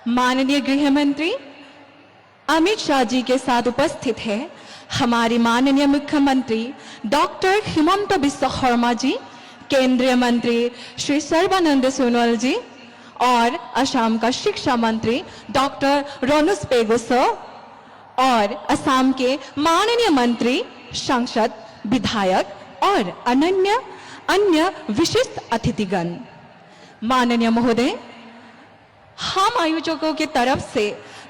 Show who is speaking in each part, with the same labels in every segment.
Speaker 1: माननीय गृह मंत्री अमित शाह जी के साथ उपस्थित है हमारी माननीय मुख्यमंत्री डॉक्टर हिमंत बिस्वा शर्मा जी, केंद्रीय मंत्री श्री सर्बानंद सोनोवाल जी और असम का शिक्षा मंत्री डॉक्टर रोनस पेगु सर और असम के माननीय मंत्री, सांसद, विधायक और अन्य विशिष्ट अतिथिगण। माननीय महोदय, हम आयोजकों की तरफ से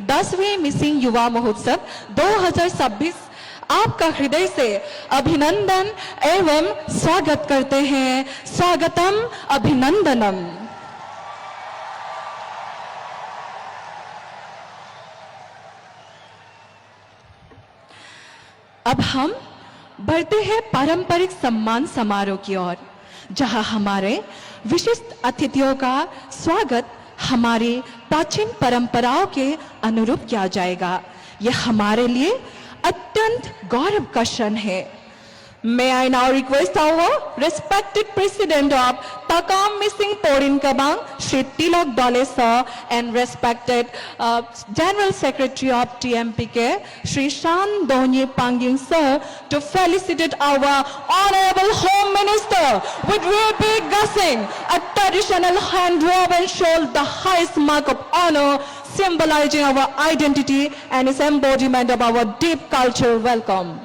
Speaker 1: 10वें मिसिंग युवा महोत्सव 2026 आपका हृदय से अभिनंदन एवं स्वागत करते हैं। स्वागतम अभिनंदनम। अब हम बढ़ते हैं पारंपरिक सम्मान समारोह की ओर, जहां हमारे विशिष्ट अतिथियों का स्वागत हमारी प्राचीन परंपराओं के अनुरूप किया जाएगा। यह हमारे लिए अत्यंत गौरव का क्षण है। May I now request our respected President of Takam Missing Porin Kabang, Shri Tilak Dole Sir, and respected General Secretary of TMPK, Shri Shan Donye Pangying Sir, to felicitate our Honorable Home Minister with Ruby Gussing, a traditional hand-woven shawl, the highest mark of honor, symbolizing our identity and its embodiment of our deep cultural welcome.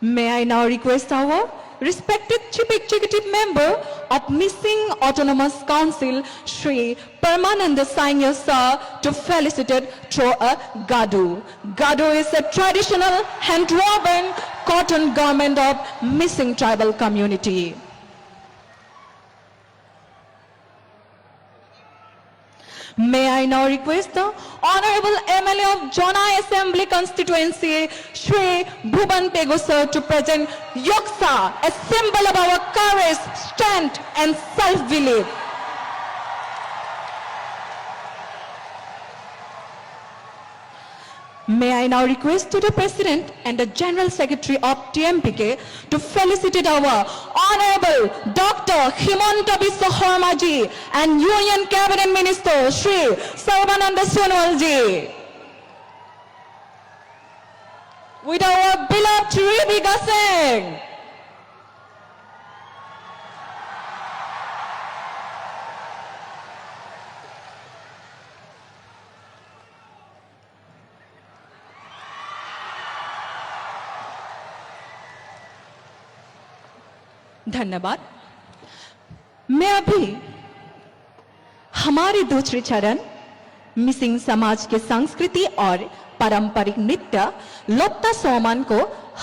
Speaker 1: May I now request our respected Chief Executive Member of Missing Autonomous Council, Shri Paramananda Sangya Sir, to felicitate through a gadu. Gadu is a traditional hand-woven cotton garment of missing tribal community. May I now request the Honorable MLA of Jona Assembly Constituency, Shri Bhuban Pegu Sir, to present Yoksa, a symbol of our courage, strength and self-belief. May I now request to the President and the General Secretary of TMPK to felicitate our Honorable Dr. Himanta Biswa Sharma ji and Union Cabinet Minister Shri Sarbananda Sonowal ji. With our beloved Ruby Gussing. धन्यवाद। मैं अभी हमारे दूसरे चरण missing समाज के संस्कृति और पारंपरिक नृत्य लोकता सोमन को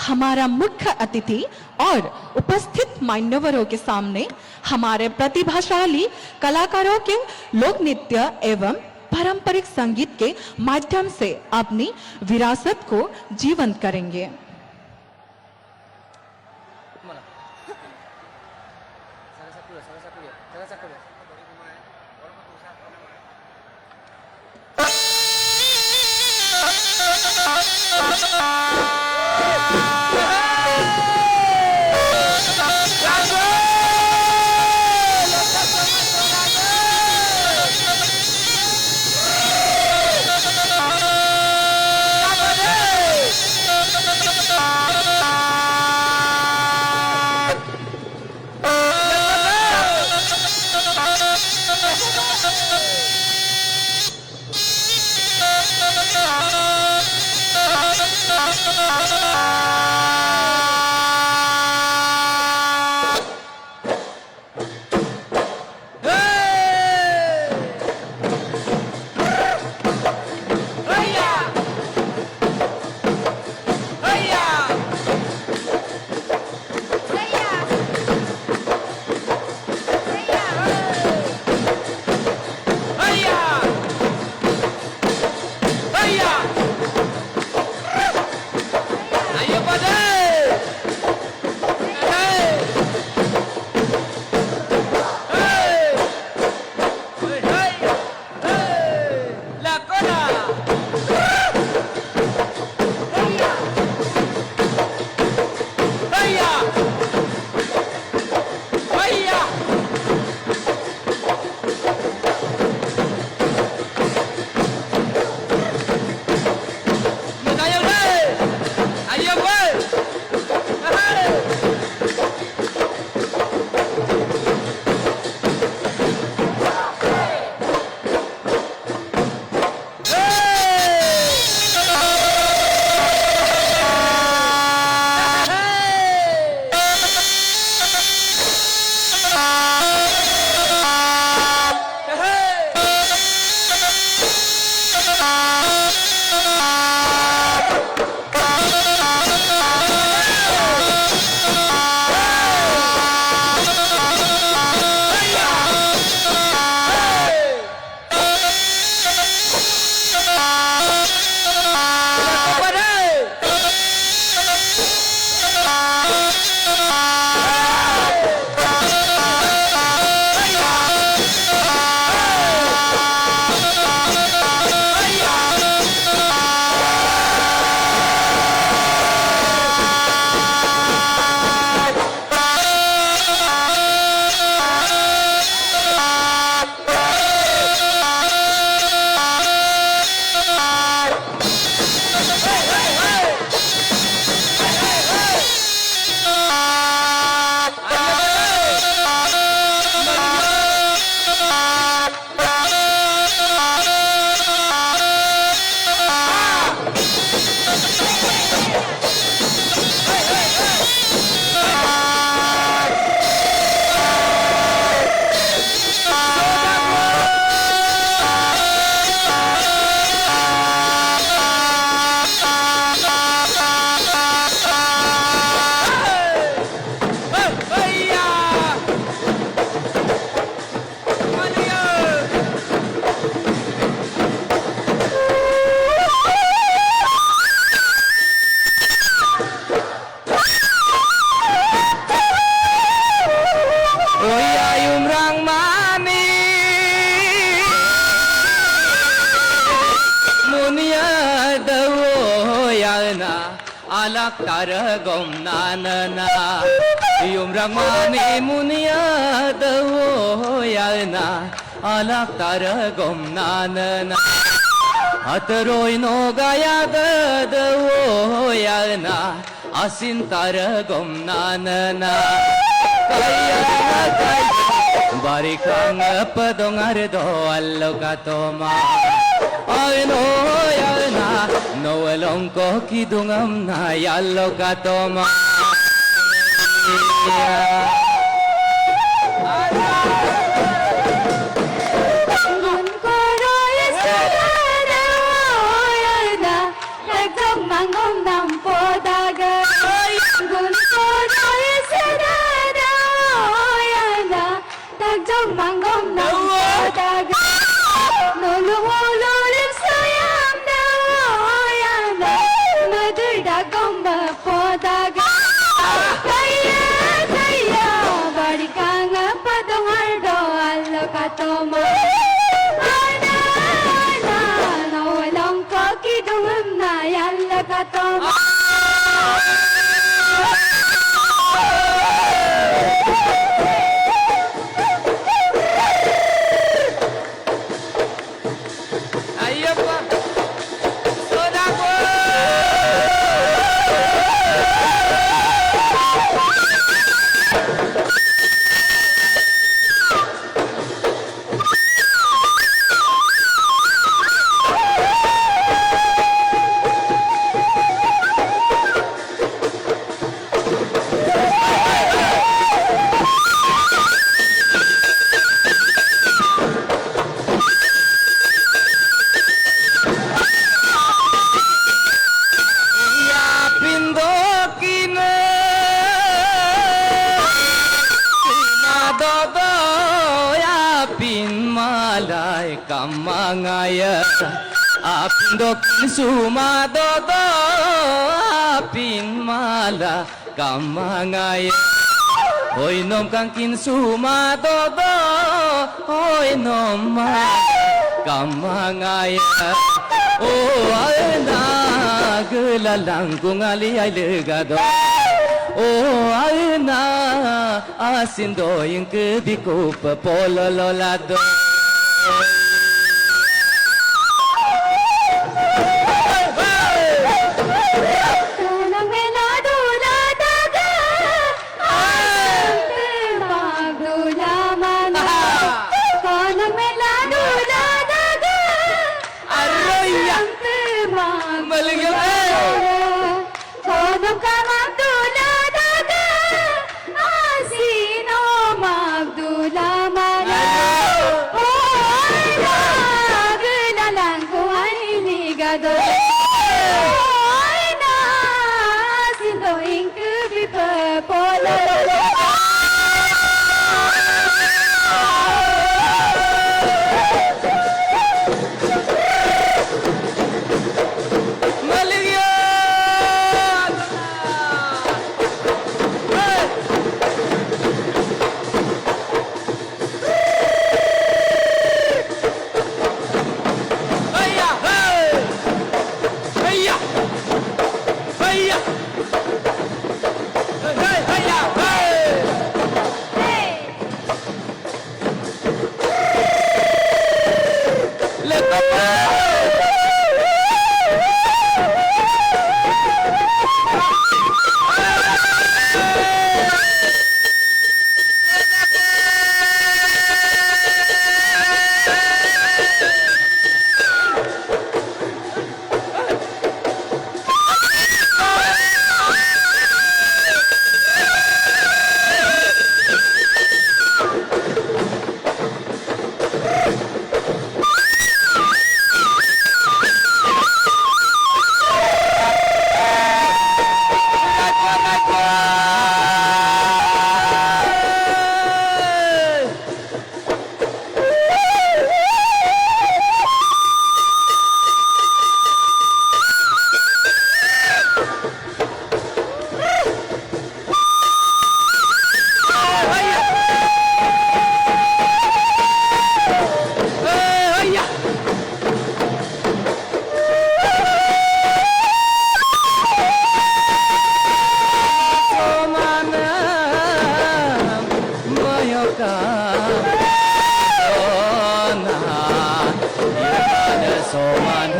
Speaker 1: हमारा मुख्य अतिथि और उपस्थित मान्यवरों के सामने हमारे प्रतिभाशाली कलाकारों के लोक नृत्य एवं पारंपरिक संगीत के माध्यम से अपनी विरासत को जीवंत करेंगे।
Speaker 2: alak taragom nanana yumrang mani munia dawo yalna alak taragom nanana Ataroy no gaya dawo yalna asin taragom nanana kaya barikang padong ardo allokatoma ay no yalna no along ko kidungam na allokatoma
Speaker 3: Toma ana ana nawalong ko kidungam na yalla ka toma
Speaker 2: ayapa soda ko kamangaya apindok sumadodo apin mala kamangaya hoy nom kangkin sumadodo hoy nom kamangaya oh alna gelalang kungali ay legado oh alna asindo yung kebiko papolololado
Speaker 3: Magdula mana, oh
Speaker 2: ka na yada soman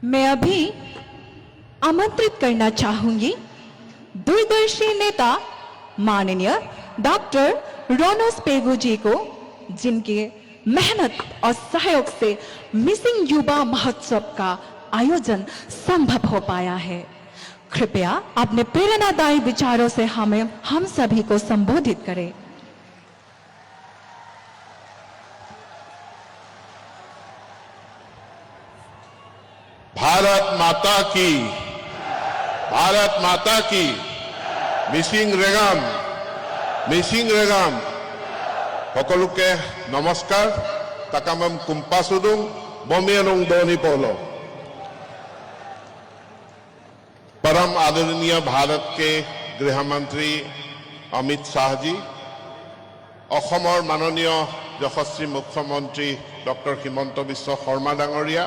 Speaker 1: मैं अभी आमंत्रित करना चाहूंगी दूरदर्शी नेता माननीय doctor रोनोस Pegu जी को, जिनके मेहनत और सहयोग से मिसिंग युवा महोत्सव का आयोजन संभव हो पाया है। कृपया अपने प्रेरणादायी विचारों से हम सभी को संबोधित करें।
Speaker 4: भारत माता की मिसिंग रेगाम সকলোকে नमस्कार ताकामम कुम्पासुदुं बोमियानुं दोनी पोलो। परम आदरणीय भारत के गृह मंत्री अमित शाह जी, অসমৰ माननीय यशस्वी मुख्यमंत्री डॉक्टर हिमंत बिश्व शर्मा डांगरिया,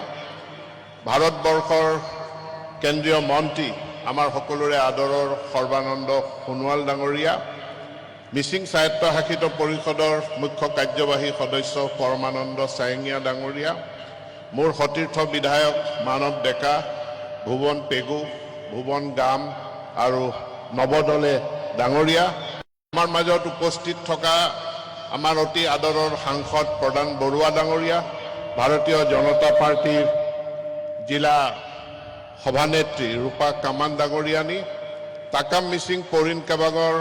Speaker 4: भारतवर्षर केंद्रीय मंत्री आमार सकलोरे आदरर सर्बानंद सोनोवाल डांगरिया, मिसिं स्वायत्तशासित परिषदर मुख्य कार्यवाही सदस्य परमानंद सायंगिया डांगरिया, मोर सतीर्थ विधायक मानव डेका, भुवन पेगू, भुवन गाम और नवदले डांगरिया, आमार मजत उपस्थित थका आमार अति आदरर सांसद प्रधान बरुआ डांगरिया, भारतीय जनता पार्टीर जिला सभानेत्री रूपा कामान डांगरियानी, ताकाम मिसिं परिन केबागर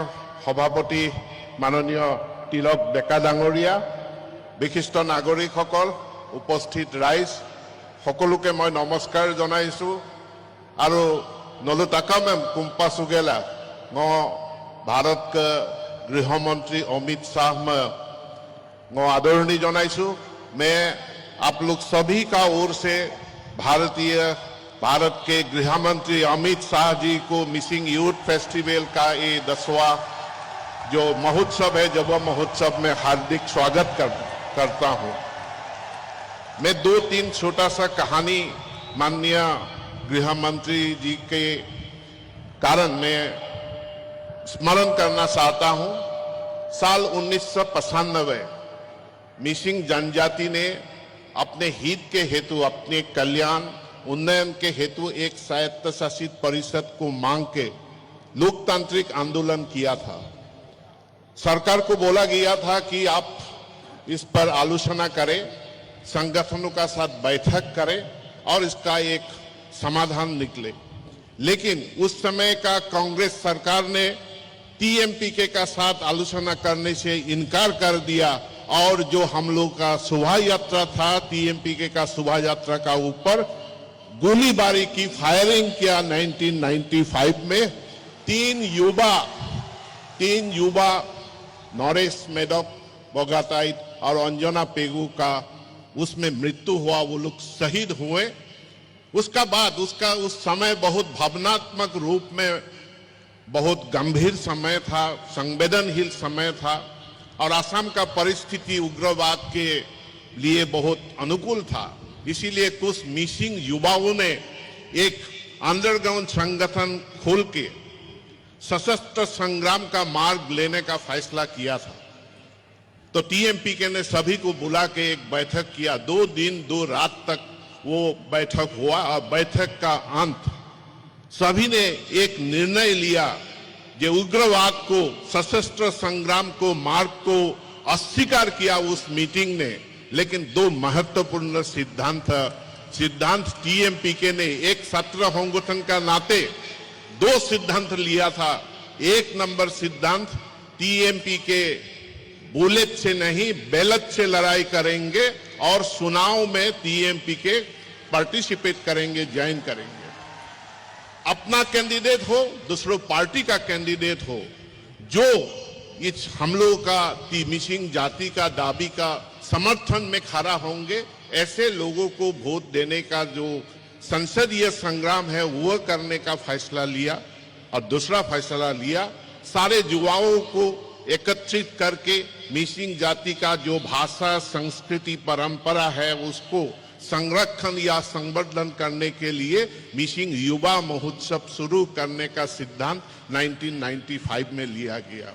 Speaker 4: सभापति माननीय तिलक डेका डांगरिया, विशिष्ट नागरिकসকল, उपस्थित राइज सकलोके मैं नमस्कार जनाइछु और नलु ताकामेम कुम्पा सुगेला भारत के गृहमंत्री अमित शाह में आदरणी जनाइछु। मैं आप लोग सभी का ओर से भारत के गृह मंत्री अमित शाह जी को मिसिंग यूथ फेस्टिवल का ये 10वां जो महोत्सव है, जब महोत्सव में हार्दिक स्वागत करता हूं। मैं 2-3 छोटा सा कहानी माननीय गृह मंत्री जी के कारण मैं स्मरण करना चाहता हूं। साल 1995 मिसिंग जनजाति ने अपने हित के हेतु, अपने कल्याण उन्नयन के हेतु एक स्वायत्तशासित परिषद को मांग के लोकतांत्रिक आंदोलन किया था। सरकार को बोला गया था कि आप इस पर आलोचना करें, संगठनों का साथ बैठक करें और इसका एक समाधान निकले। लेकिन उस समय का कांग्रेस सरकार ने टीएमपीके का साथ आलोचना करने से इनकार कर दिया और जो हम लोग का शोभा यात्रा था, टीएमपीके का शोभा यात्रा का ऊपर गोलीबारी की, फायरिंग किया। 1995 में तीन युवा नरेश मेडक बोगाताइट और अंजना पेगू का उसमें मृत्यु हुआ, वो लोग शहीद हुए। उसका बाद उस समय बहुत भावनात्मक रूप में बहुत गंभीर समय था, संवेदनशील समय था और असम का परिस्थिति उग्रवाद के लिए बहुत अनुकूल था। इसीलिए कुछ मिसिंग युवाओं ने एक अंडरग्राउंड संगठन खोल के सशस्त्र संग्राम का मार्ग लेने का फैसला किया था। तो टीएमपीके ने सभी को बुला के एक बैठक किया। 2 दिन 2 रात तक वो बैठक हुआ और बैठक का अंत सभी ने एक निर्णय लिया जो उग्रवाद को, सशस्त्र संग्राम को, मार्ग को अस्वीकार किया उस मीटिंग ने। लेकिन दो महत्वपूर्ण सिद्धांत टीएमपीके ने एक छात्र संगठन का नाते दो सिद्धांत लिया था। एक नंबर सिद्धांत, टीएमपीके बुलेट से नहीं बैलेट से लड़ाई करेंगे और चुनाव में टीएमपीके पार्टिसिपेट करेंगे, ज्वाइन करेंगे। अपना कैंडिडेट हो, दूसरों पार्टी का कैंडिडेट हो, जो इस हम लोगों का मिसिंग जाति का दाबी का समर्थन में खड़ा होंगे, ऐसे लोगों को वोट देने का जो संसदीय संग्राम है वो करने का फैसला लिया। और दूसरा फैसला लिया, सारे युवाओं को एकत्रित करके मिसिंग जाति का जो भाषा, संस्कृति, परंपरा है उसको संरक्षण या संवर्धन करने के लिए मिसिंग युवा महोत्सव शुरू करने का सिद्धांत 1995 में लिया गया।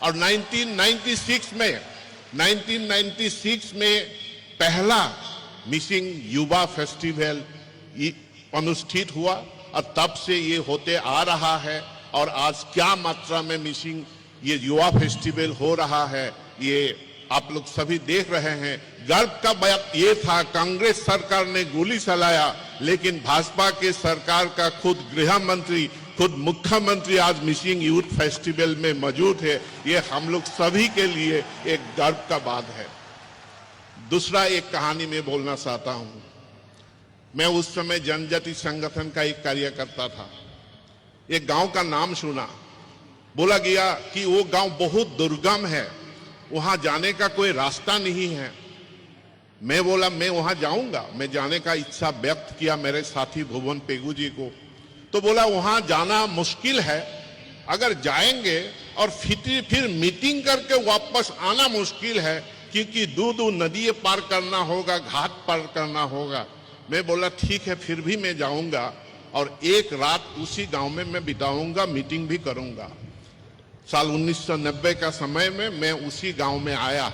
Speaker 4: और 1996 में पहला मिसिंग युवा फेस्टिवल अनुष्ठित हुआ और तब से ये होते आ रहा है। और आज क्या मात्रा में मिसिंग ये युवा फेस्टिवल हो रहा है ये आप लोग सभी देख रहे हैं। गर्व का बात ये था, कांग्रेस सरकार ने गोली चलाया, लेकिन भाजपा के सरकार का खुद गृह मंत्री, खुद मुख्यमंत्री आज मिसिंग यूथ फेस्टिवल में मौजूद है। ये हम लोग सभी के लिए एक गर्व का बात है। दूसरा एक कहानी में बोलना चाहता हूं। मैं उस समय जनजाति संगठन का एक कार्यकर्ता था। एक गांव का नाम सुना, बोला गया कि वो गांव बहुत दुर्गम है, वहां जाने का कोई रास्ता नहीं है। मैं बोला मैं वहां जाऊंगा, मैं जाने का इच्छा व्यक्त किया मेरे साथी भुवन पेगू जी को। तो बोला वहां जाना मुश्किल है, अगर जाएंगे और फिर मीटिंग करके वापस आना मुश्किल है, क्योंकि दूर नदी पार करना होगा, घाट पार करना होगा। मैं बोला ठीक है, फिर भी मैं जाऊंगा और एक रात उसी गांव में मैं बिताऊंगा, मीटिंग भी करूंगा। साल 1990 का समय में मैं उसी गांव में आया।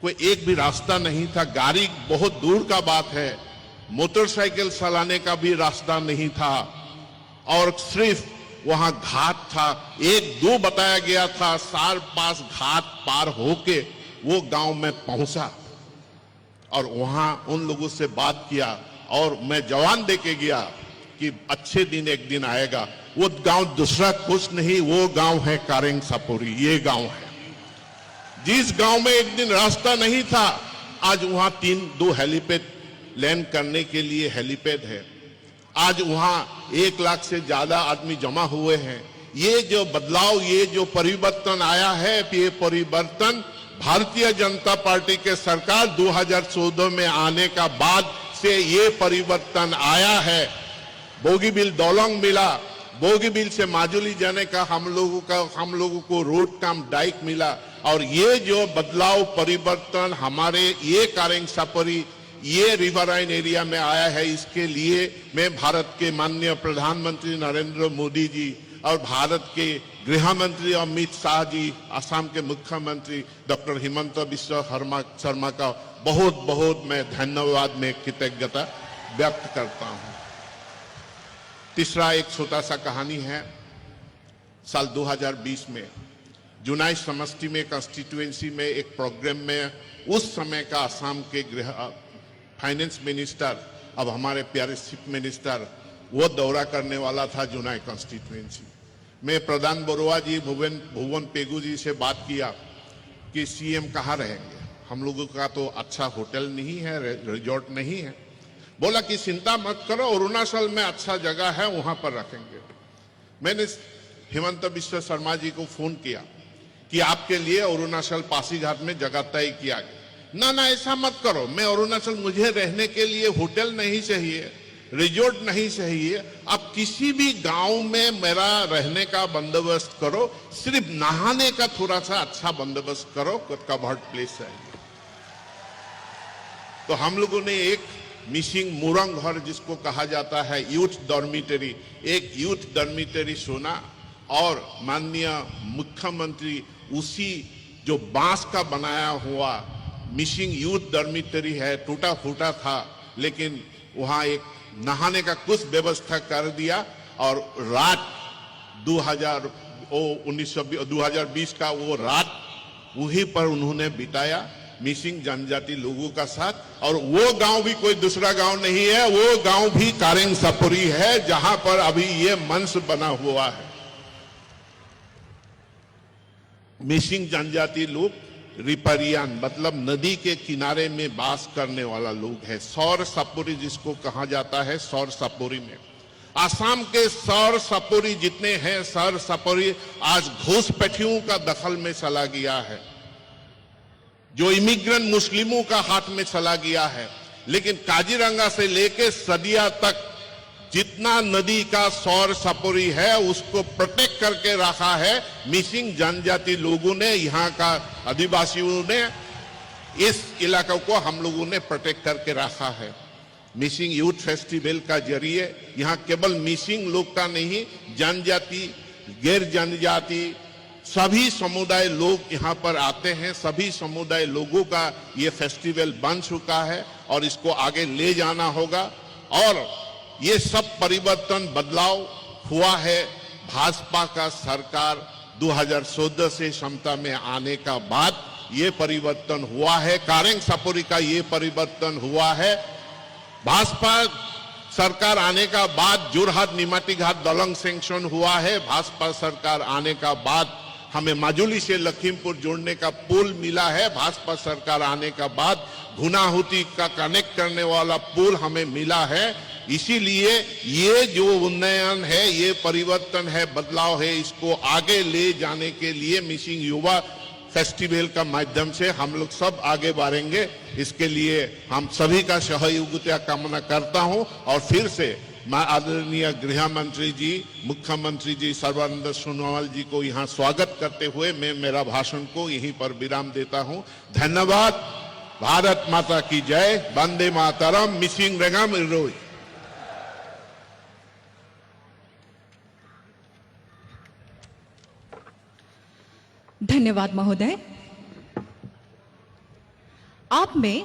Speaker 4: कोई एक भी रास्ता नहीं था, गाड़ी बहुत दूर का बात है, मोटरसाइकिल चलाने का भी रास्ता नहीं था और सिर्फ वहां घाट था। एक दो बताया गया था, 4-5 घाट पार होके वो गांव में पहुंचा और वहां उन लोगों से बात किया और मैं जवान देके गया कि अच्छे दिन एक दिन आएगा। वो गांव दूसरा कुछ नहीं, वो गांव है कारेंग सापोरी। ये गांव है जिस गांव में एक दिन रास्ता नहीं था, आज वहां 2 हेलीपैड लैंड करने के लिए हेलीपैड है। आज वहां 1 लाख से ज्यादा आदमी जमा हुए हैं। ये जो बदलाव, ये जो परिवर्तन आया है, ये परिवर्तन भारतीय जनता पार्टी के सरकार 2014 में आने का बाद से ये परिवर्तन आया है। बोगीबिल दोलोंग मिला, बोगीबिल से माजुली जाने का हम लोगों को रोड काम डाइक मिला। और ये जो बदलाव परिवर्तन हमारे ये कारेंग सापरी, ये रिवराइन एरिया में आया है, इसके लिए मैं भारत के माननीय प्रधानमंत्री नरेंद्र मोदी जी और भारत के गृह मंत्री अमित शाह जी, असम के मुख्यमंत्री डॉक्टर हिमंत बिस्वा शर्मा का बहुत बहुत मैं धन्यवाद, में कृतज्ञता व्यक्त करता हूं। तीसरा एक छोटा सा कहानी है। साल 2020 में जुनाई समष्टि में कंस्टिट्यूएंसी में एक प्रोग्राम में उस समय का असम के फाइनेंस मिनिस्टर, अब हमारे प्यारे चीफ मिनिस्टर, वो दौरा करने वाला था जुनाई कंस्टिट्यूएंसी में। प्रधान बरुआ जी, भुवन पेगू जी से बात किया कि सीएम कहाँ रहेंगे, हम लोगों का तो अच्छा होटल नहीं है, रिजॉर्ट नहीं है। बोला कि चिंता मत करो, अरुणाचल में अच्छा जगह है, वहां पर रखेंगे। मैंने हिमंत बिस्वा शर्मा जी को फोन किया कि आपके लिए अरुणाचल पासीघाट में जगह तय किया गया। ना ऐसा मत करो, मैं अरुणाचल, मुझे रहने के लिए होटल नहीं चाहिए, रिजॉर्ट नहीं चाहिए, आप किसी भी गांव में मेरा रहने का बंदोबस्त करो, सिर्फ नहाने का थोड़ा सा अच्छा बंदोबस्त करो, कवर्ड प्लेस चाहिए। तो हम लोगों ने एक मिसिंग मुरंग घर, जिसको कहा जाता है यूथ डॉर्मिटरी, एक यूथ डॉर्मिटरी सुना और माननीय मुख्यमंत्री उसी जो बांस का बनाया हुआ मिसिंग यूथ डॉर्मिटरी है, टूटा फूटा था, लेकिन वहां एक नहाने का कुछ व्यवस्था कर दिया और रात 2020 का वो रात वहीं पर उन्होंने बिताया मिसिंग जनजाति लोगों का साथ। और वो गांव भी कोई दूसरा गांव नहीं है, वो गांव भी कारेंग सपोरी है जहां पर अभी ये मंच बना हुआ है। मिसिंग जनजाति लोग रिपरियान मतलब नदी के किनारे में वास करने वाला लोग है। सौर सपोरी जिसको कहा जाता है, सौर सपोरी में आसाम के सौर सपोरी जितने हैं, सौर सपोरी आज घुसपैठियों का दखल में चला गया है, जो इमिग्रेंट मुस्लिमों का हाथ में चला गया है। लेकिन काजीरंगा से लेके सदिया तक जितना नदी का सौर सपोरी है उसको प्रोटेक्ट करके रखा है मिसिंग जनजाति लोगों ने, यहाँ का आदिवासियों ने। इस इलाके को हम लोगों ने प्रोटेक्ट करके रखा है। मिसिंग यूथ फेस्टिवल का जरिए यहाँ केवल मिसिंग लोग का नहीं, जनजाति, गैर जनजाति सभी समुदाय लोग यहाँ पर आते हैं। सभी समुदाय लोगों का ये फेस्टिवल बन चुका है और इसको आगे ले जाना होगा। और ये सब परिवर्तन बदलाव हुआ है भाजपा का सरकार 2014 से क्षमता में आने का बाद ये परिवर्तन हुआ है। कारेंग सपोरी का ये परिवर्तन हुआ है। भाजपा सरकार आने का बाद जोरहाट निमाती घाट दलंग सैंक्शन हुआ है। भाजपा सरकार आने का बाद हमें माजुली से लखीमपुर जोड़ने का पुल मिला है। भाजपा सरकार आने का बाद गुनाहुती का कनेक्ट करने वाला पुल हमें मिला है। इसीलिए ये जो उन्नयन है, ये परिवर्तन है, बदलाव है, इसको आगे ले जाने के लिए मिसिंग युवा फेस्टिवल का माध्यम से हम लोग सब आगे बढ़ेंगे। इसके लिए हम सभी का सहयोगिता कामना करता हूं। और फिर से मैं आदरणीय गृह मंत्री जी, मुख्यमंत्री जी सर्बानंद सोनोवाल जी को यहाँ स्वागत करते हुए मैं मेरा भाषण को यहीं पर विराम देता हूं। धन्यवाद। भारत माता की जय। वंदे मातरम। मिसिंग रेंगाम इरोई।
Speaker 1: धन्यवाद महोदय। आप मैं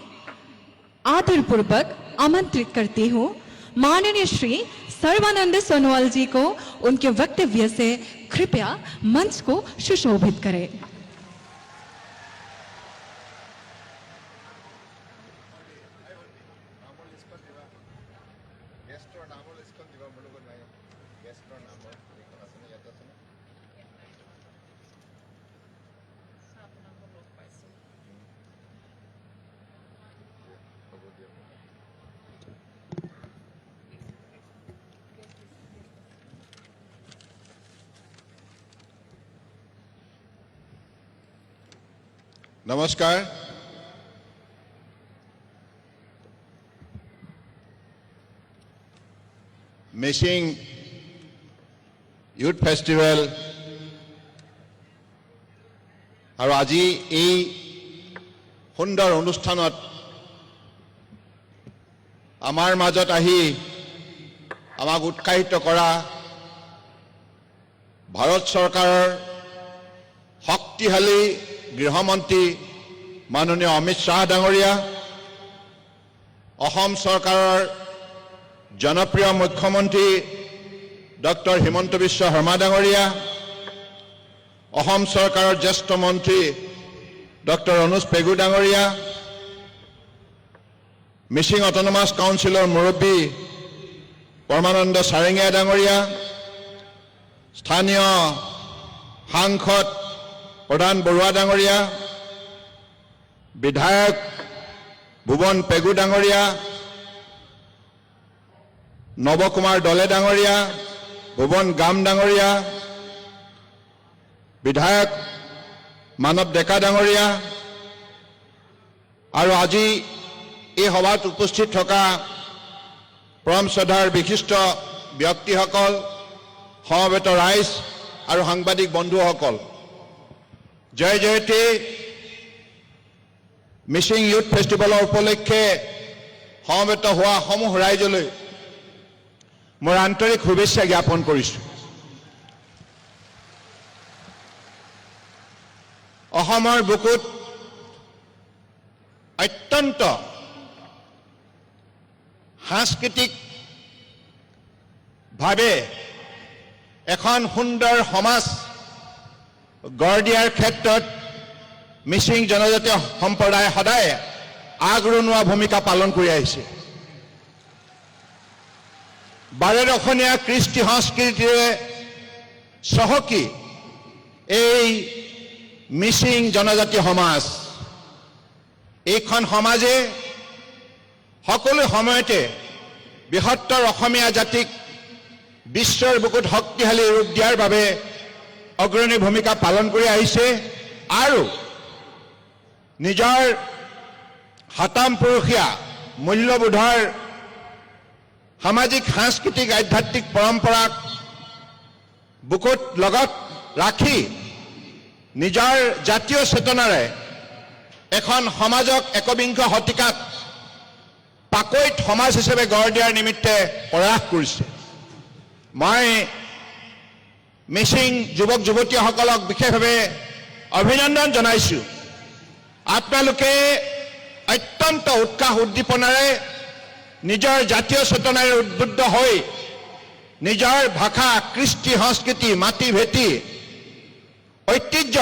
Speaker 1: आदरपूर्वक आमंत्रित करती हूं माननीय श्री सर्बानंद सोनोवाल जी को उनके वक्तव्य से कृपया मंच को सुशोभित करें।
Speaker 5: नमस्कार। मिसिंग यूथ फेस्टिवल और आज सुंदर अनुष्ठान आमार मजत आही आमाक उत्साहित करा भारत सरकार शक्तिशाली गृहमंत्री माननीय अमित शाह डांगरिया, असम सरकार जनप्रिय मुख्यमंत्री डॉक्टर हिमंत बिश्व शर्मा डांगरिया, असम सरकार ज्येष्ठ मंत्री डॉक्टर अनुज पेगु डांगरिया, मिसिंग ऑटोनोमास काउंसिलर मुरब्बी परमानंद सारेंगिया डांगरिया, स्थानीय सांसद प्रधान बरुआ डांगरिया, विधायक भुवन पेगु डांगरिया, नव कुमार डले डांगरिया, भुवन गाम डांगरिया, विधायक मानव डेका डांगरिया और आज ये सभात उपस्थित थका परम श्रद्धार विशिष्ट व्यक्तिসকল, समवेत राइज और सांबादिक बंधुসকল, जय जयती मिसिंग यूथ फेस्टिवल उपलक्षे समवेत हुआ समूह राइजলৈ मोर आंतरिक शुभेच्छा ज्ञापन करिछु। अहोমৰ बुकुत अत्यंत সাংস্কৃতিক ভাৱে এখন সুন্দৰ সমাজ গঢ় দিয়াৰ ক্ষেত্ৰত মিচিং জনজাতীয় সম্প্ৰদায় সদায় আগৰণুৱা ভূমিকা পালন কৰি আহিছে। বাৰেৰখনীয়া কৃষ্টি সংস্কৃতিৰে চহকী এই মিচিং জনজাতীয় সমাজ, এইখন সমাজে সকলো সময়তে বৃহত্তৰ অসমীয়া জাতিক বিশ্বৰ বুকুত শক্তিশালী ৰূপ দিয়াৰ বাবে অগ্ৰণী ভূমিকা পালন কৰি আহিছে আৰু নিজৰ হাতাম পুৰুষীয়া মূল্যবোধৰ সামাজিক সাংস্কৃতিক আধ্যাত্মিক পৰম্পৰাক বুকুত লগত ৰাখি নিজৰ জাতীয় চেতনাৰে এখন সমাজক একবিংশ শতিকাত পাকৈত সমাজ হিচাপে গঢ় দিয়াৰ নিমিত্তে প্ৰয়াস কৰিছে। মই মিচিং যুৱক যুৱতীসকলক বিশেষভাৱে অভিনন্দন জনাইছোঁ। আপোনালোকে অত্যন্ত উৎসাহ উদ্দীপনাৰে নিজৰ জাতীয় চেতনাৰে উদ্বুদ্ধ হৈ নিজৰ ভাষা, কৃষ্টি, সংস্কৃতি, মাটি ভেটি, ঐতিহ্য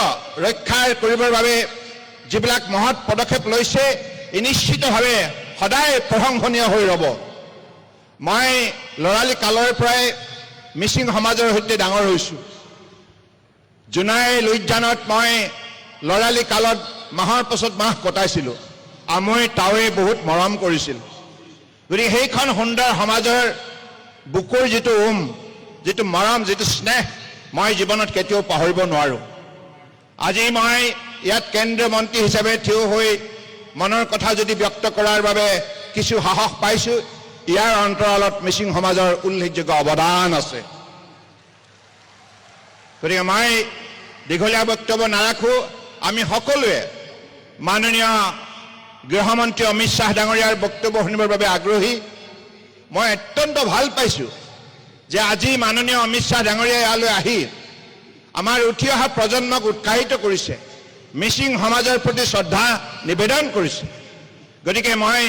Speaker 5: ৰক্ষা কৰিবৰ বাবে যিবিলাক মহৎ পদক্ষেপ লৈছে, নিশ্চিতভাৱে সদায় প্ৰশংসনীয় হৈ ৰ'ব। মই ল'ৰালি কালৰ পৰাই মিচিং সমাজৰ সৈতে ডাঙৰ হৈছোঁ। জোনাই লুইজানত মই ল'ৰালি কালত মাহৰ পাছত মাহ কটাইছিলোঁ। আমৈ তাৱে বহুত মৰম কৰিছিল। গতিকে সেইখন সুন্দৰ সমাজৰ বুকুৰ যিটো যিটো মৰম, যিটো স্নেহ মই জীৱনত কেতিয়াও পাহৰিব নোৱাৰোঁ। আজি মই ইয়াত কেন্দ্ৰীয় মন্ত্ৰী হিচাপে থিয় হৈ মনৰ কথা যদি ব্যক্ত কৰাৰ বাবে কিছু সাহস পাইছোঁ, ইয়াৰ অন্তৰালত মিচিং সমাজৰ উল্লেখযোগ্য অৱদান আছে। গতিকে মই দীঘলীয়া বক্তব্য নাৰাখোঁ। আমি সকলোৱে মাননীয় গৃহমন্ত্ৰী অমিত শ্বাহ ডাঙৰীয়াৰ বক্তব্য শুনিবৰ বাবে আগ্ৰহী। মই অত্যন্ত ভাল পাইছোঁ যে আজি মাননীয় অমিত শ্বাহ ডাঙৰীয়াই ইয়ালৈ আহি আমাৰ উঠি অহা প্ৰজন্মক উৎসাহিত কৰিছে, মিচিং সমাজৰ প্ৰতি শ্ৰদ্ধা নিবেদন কৰিছে। গতিকে মই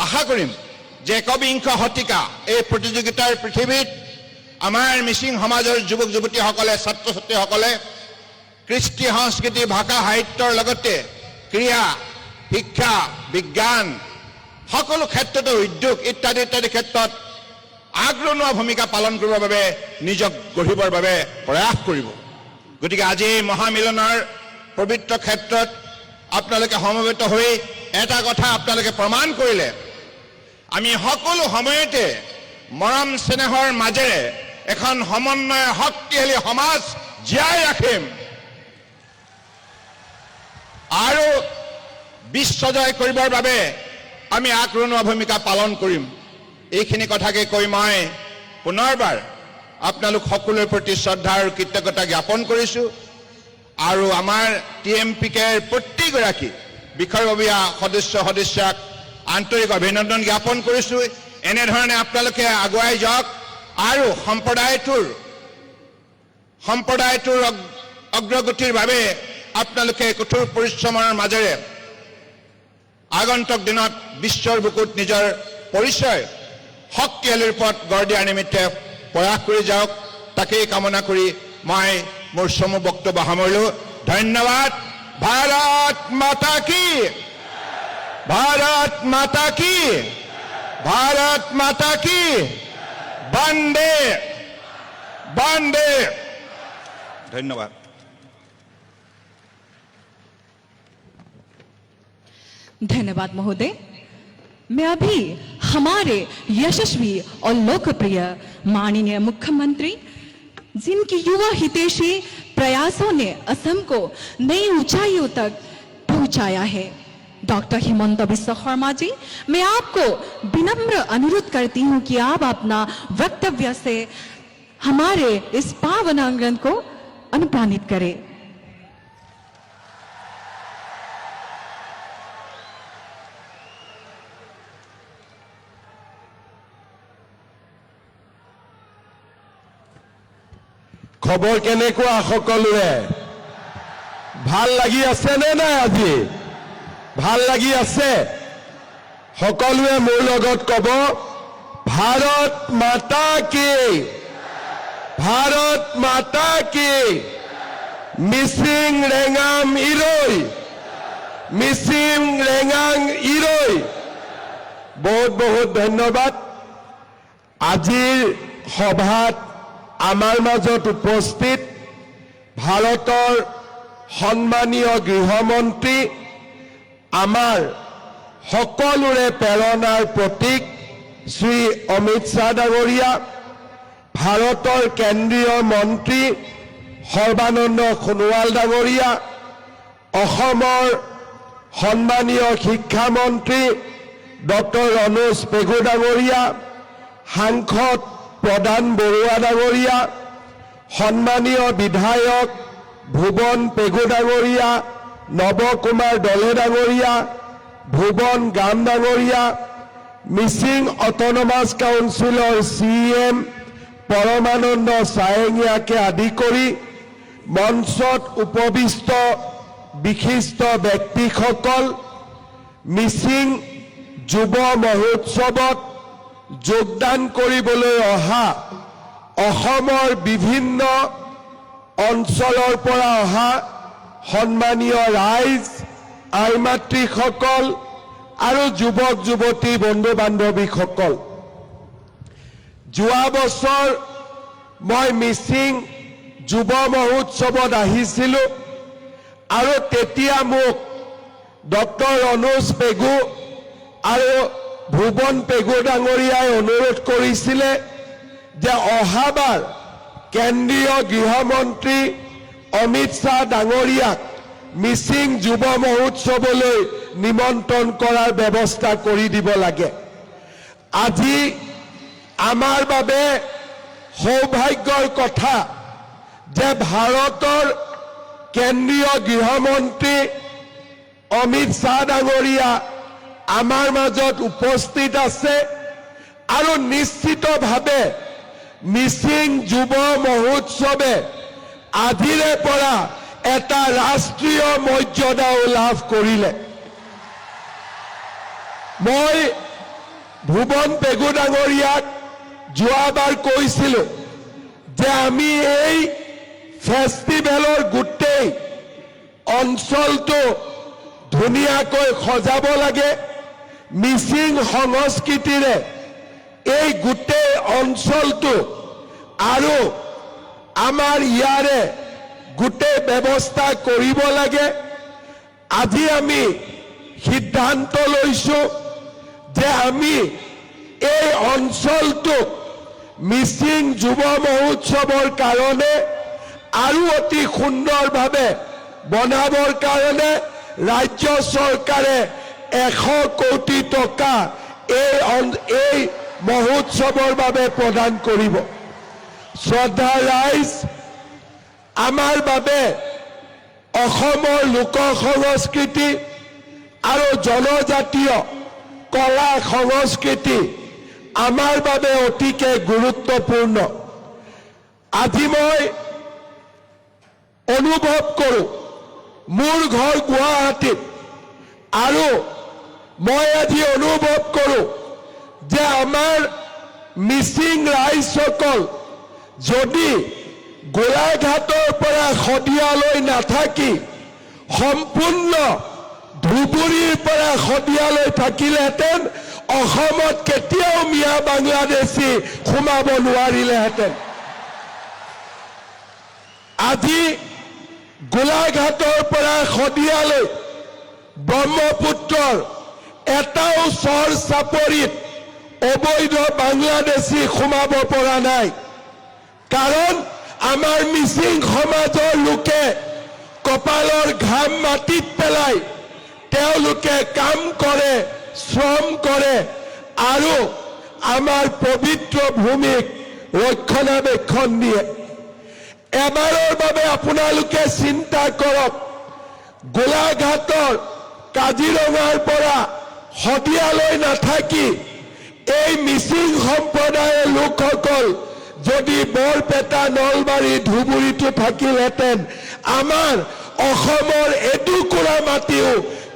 Speaker 5: আশা কৰিম যে একবিংশ শতিকা এই প্ৰতিযোগিতাৰ পৃথিৱীত আমাৰ মিচিং সমাজৰ যুৱক যুৱতীসকলে, ছাত্ৰ ছাত্ৰীসকলে কৃষ্টি, সংস্কৃতি, ভাষা, সাহিত্যৰ লগতে ক্ৰীড়া, শিক্ষা, বিজ্ঞান, সকলো ক্ষেত্ৰতে উদ্যোগ ইত্যাদি ইত্যাদি ক্ষেত্ৰত আগৰণুৱা ভূমিকা পালন কৰিবৰ বাবে নিজক গঢ়িবৰ বাবে প্ৰয়াস কৰিব। গতিকে আজি এই মহামিলনৰ পবিত্ৰ ক্ষেত্ৰত আপোনালোকে সমবেত হৈ এটা কথা আপোনালোকে প্ৰমাণ কৰিলে, আমি সকলো সময়তে মৰম স্নেহৰ মাজেৰে এখন সমন্বয় শক্তিশালী সমাজ জীয়াই ৰাখিম আৰু বিশ্বজয় কৰিবৰ বাবে আমি আগৰণুৱা ভূমিকা পালন কৰিম। এইখিনি কথাকে কৈ মই পুনৰবাৰ আপোনালোক সকলোৰে প্ৰতি শ্ৰদ্ধা আৰু কৃতজ্ঞতা জ্ঞাপন কৰিছোঁ আৰু আমাৰ TMPKৰ প্ৰতিগৰাকী বিষয়ববীয়া সদস্যাক আন্তৰিক অভিনন্দন জ্ঞাপন কৰিছোঁ। এনেধৰণে আপোনালোকে আগুৱাই যাওক আৰু সম্প্ৰদায়টোৰ অগ্ৰগতিৰ বাবে আপোনালোকে কঠোৰ পৰিশ্ৰমৰ মাজেৰে আগন্তুক দিনত বিশ্বৰ বুকুত নিজৰ পৰিচয় শক্তিশালী ৰূপত গঢ় দিয়াৰ নিমিত্তে প্ৰয়াস কৰি যাওক, তাকেই কামনা কৰি মই মোৰ চমু বক্তব্য সামৰিলোঁ। ধন্যবাদ। ভাৰত মাতা কি, ভাৰত মাতা কি, ভাৰত মাতা কি, বন্দে বন্দে। ধন্যবাদ।
Speaker 1: धन्यवाद महोदय। मैं अभी हमारे यशस्वी और लोकप्रिय माननीय मुख्यमंत्री, जिनकी युवा हितैषी प्रयासों ने असम को नई ऊंचाइयों तक पहुंचाया है, डॉक्टर हिमंता बिस्वा शर्मा जी, मैं आपको विनम्र अनुरोध करती हूं कि आप अपना वक्तव्य से हमारे इस पावन आंगन को अनुप्राणित करें।
Speaker 6: খবৰ কেনেকুৱা সকলোৰে? ভাল লাগি আছে নে নাই? আজি ভাল লাগি আছে? সকলোৱে মোৰ লগত ক'ব, ভাৰত মাতা কি, ভাৰত মাতা কি, মিচিং ৰেঙাম ইৰৈ, মিচিং ৰেঙাং ইৰৈ। বহুত বহুত ধন্যবাদ। আজিৰ সভাত আমাৰ মাজত উপস্থিত ভাৰতৰ সন্মানীয় গৃহমন্ত্ৰী, আমাৰ সকলোৰে প্ৰেৰণাৰ প্ৰতীক শ্ৰী অমিত শ্বাহ ডাঙৰীয়া, ভাৰতৰ কেন্দ্ৰীয় মন্ত্ৰী সৰ্বানন্দ সোণোৱাল ডাঙৰীয়া, অসমৰ সন্মানীয় শিক্ষামন্ত্ৰী ডক্টৰ ৰণোজ পেগু ডাঙৰীয়া, সাংসদ প্ৰধান বৰুৱা ডাঙৰীয়া, সন্মানীয় বিধায়ক ভুৱন পেগু ডাঙৰীয়া, নৱকুমাৰ দলে ডাঙৰীয়া, ভুৱন গাম ডাঙৰীয়া, মিচিং অট'নমাছ কাউন্সিলৰ CM পৰমানন্দ চায়েঙিয়াকে আদি কৰি মঞ্চত উপবিষ্ট বিশিষ্ট ব্যক্তিসকল, মিচিং যুৱ মহোৎসৱত যোগদান কৰিবলৈ অহা অসমৰ বিভিন্ন অঞ্চলৰ পৰা অহা সন্মানীয় ৰাইজ, আই মাতৃসকল আৰু যুৱক যুৱতী বন্ধু বান্ধৱীসকল, যোৱা বছৰ মই মিচিং যুৱ মহোৎসৱত আহিছিলোঁ আৰু তেতিয়া মোক ডক্টৰ ৰণোজ পেগু আৰু ভুৱন পেগু ডাঙৰীয়াই অনুৰোধ কৰিছিলে যে অহাবাৰ কেন্দ্ৰীয় গৃহমন্ত্ৰী অমিত শ্বাহ ডাঙৰীয়াক মিচিং যুৱ মহোৎসৱলৈ নিমন্ত্ৰণ কৰাৰ ব্যৱস্থা কৰি দিব লাগে। আজি আমাৰ বাবে সৌভাগ্যৰ কথা যে ভাৰতৰ কেন্দ্ৰীয় গৃহমন্ত্ৰী অমিত শ্বাহ ডাঙৰীয়া আমাৰ মাজত উপস্থিত আছে আৰু নিশ্চিতভাৱে মিচিং যুৱ মহোৎসৱে আজিৰে পৰা এটা ৰাষ্ট্ৰীয় মৰ্যাদাও লাভ কৰিলে। মই ভুৱন পেগু ডাঙৰীয়াক যোৱাবাৰ কৈছিলোঁ যে আমি এই ফেষ্টিভেলৰ গোটেই অঞ্চলটো ধুনীয়াকৈ সজাব লাগে, মিচিং সংস্কৃতিৰে এই গোটেই অঞ্চলটো আৰু আমাৰ ইয়াৰে গোটেই ব্যৱস্থা কৰিব লাগে। আজি আমি সিদ্ধান্ত লৈছোঁ যে আমি এই অঞ্চলটোক মিচিং যুৱ মহোৎসৱৰ কাৰণে আৰু অতি সুন্দৰভাৱে বনাবৰ কাৰণে ৰাজ্য চৰকাৰে 100 কোটি টকা এই মহোৎসৱৰ বাবে প্ৰদান কৰিব। শ্ৰদ্ধা ৰাইজ, আমাৰ বাবে অসমৰ লোক সংস্কৃতি আৰু জনজাতীয় কলা সংস্কৃতি আমাৰ বাবে অতিকে গুৰুত্বপূৰ্ণ। আজি মই অনুভৱ কৰোঁ, মোৰ ঘৰ গুৱাহাটীত, আৰু মই আজি অনুভৱ কৰোঁ যে আমাৰ মিচিং ৰাইজসকল যদি গোলাঘাটৰ পৰা শদিয়ালৈ নাথাকি সম্পূৰ্ণ ধুবুৰীৰ পৰা শদিয়ালৈ থাকিলেহেঁতেন অসমত কেতিয়াও মিয়া বাংলাদেশী সোমাব নোৱাৰিলেহেঁতেন। আজি গোলাঘাটৰ পৰা শদিয়ালৈ ব্ৰহ্মপুত্ৰৰ এটাও চৰ চাপৰিত অবৈধ বাংলাদেশী সোমাব পৰা নাই, কাৰণ আমাৰ মিচিং সমাজৰ লোকে কপালৰ ঘাম মাটিত পেলাই তেওঁলোকে কাম কৰে, শ্ৰম কৰে আৰু আমাৰ পবিত্ৰ ভূমিক ৰক্ষণাবেক্ষণ দিয়ে। এবাৰৰ বাবে আপোনালোকে চিন্তা কৰক, গোলাঘাটৰ কাজিৰঙাৰ পৰা শদিয়ালৈ নাথাকি এই মিচিং সম্প্ৰদায়ৰ লোকসকল যদি বৰপেটা, নলবাৰী, ধুবুৰীতো থাকিলহেঁতেন আমাৰ অসমৰ এটুকুৰা মাটিও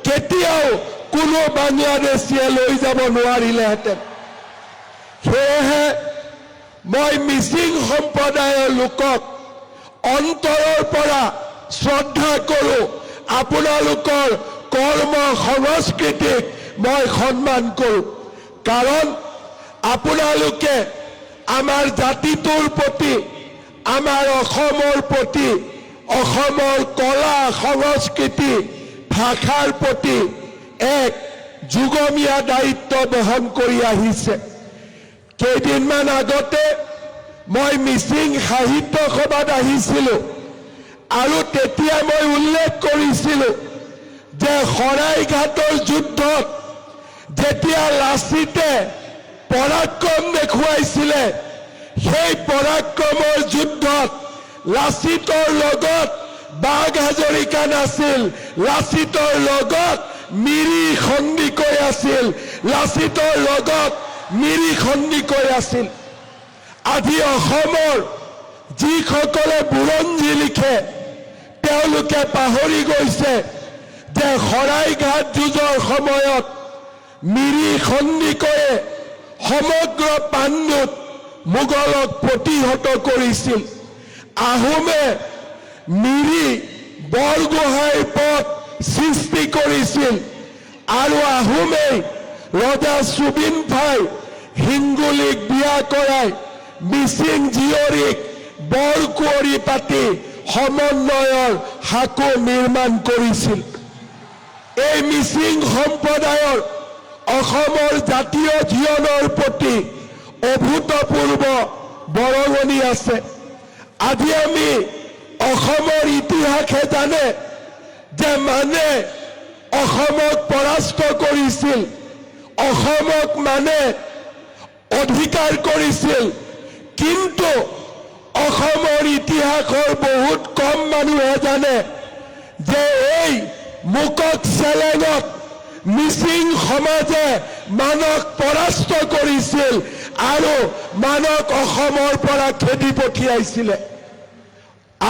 Speaker 6: কেতিয়াও কোনো বাংলাদেশীয়ে লৈ যাব নোৱাৰিলেহেঁতেন। সেয়েহে মই মিচিং সম্প্ৰদায়ৰ লোকক অন্তৰৰ পৰা শ্ৰদ্ধা কৰোঁ। আপোনালোকৰ কৰ্ম সংস্কৃতিক মই সন্মান কৰোঁ, কাৰণ আপোনালোকে আমাৰ জাতিটোৰ প্ৰতি, আমাৰ অসমৰ প্ৰতি, অসমৰ কলা সংস্কৃতি ভাষাৰ প্ৰতি এক যুগমীয়া দায়িত্ব বহন কৰি আহিছে। কেইদিনমান আগতে মই মিচিং সাহিত্য সভাত আহিছিলোঁ আৰু তেতিয়া মই উল্লেখ কৰিছিলোঁ যে শৰাইঘাটৰ যুদ্ধত যেতিয়া লাচিতে পৰাক্ৰম দেখুৱাইছিলে, সেই পৰাক্ৰমৰ যুদ্ধত লাচিতৰ লগত বাঘ হাজৰিকা নাছিল, লাচিতৰ লগত মিৰি সন্দিকৈ আছিল, লাচিতৰ লগত মিৰি সন্দিকৈ আছিল। আজি অসমৰ যিসকলে বুৰঞ্জী লিখে তেওঁলোকে পাহৰি গৈছে যে শৰাইঘাট যুঁজৰ সময়ত মিৰি সন্দিকৈয়ে সমগ্ৰ পাণ্ডুত মোগলক প্ৰতিহত কৰিছিল। আহোমে মিৰি বৰগোহাঁইৰ পথ সৃষ্টি কৰিছিল আৰু আহোমেই ৰজা সুবিনফাই হিংগুলীক বিয়া কৰাই মিচিং জীয়ৰীক বৰকুঁৱৰী পাতি সমন্বয়ৰ সাঁকো নিৰ্মাণ কৰিছিল। এই মিচিং সম্প্ৰদায়ৰ অসমৰ জাতীয় জীৱনৰ প্ৰতি অভূতপূৰ্ব বৰঙণি আছে। আজি আমি অসমৰ ইতিহাসে জানে যে মানে অসমক পৰাস্ত কৰিছিল, অসমক মানে অধিকাৰ কৰিছিল, কিন্তু অসমৰ ইতিহাসৰ বহুত কম মানুহে জানে যে এই মুকক চেলেঙত মিচিং সমাজে মানক পৰাস্ত কৰিছিল আৰু মানক অসমৰ পৰা খেদি পঠিয়াইছিলে।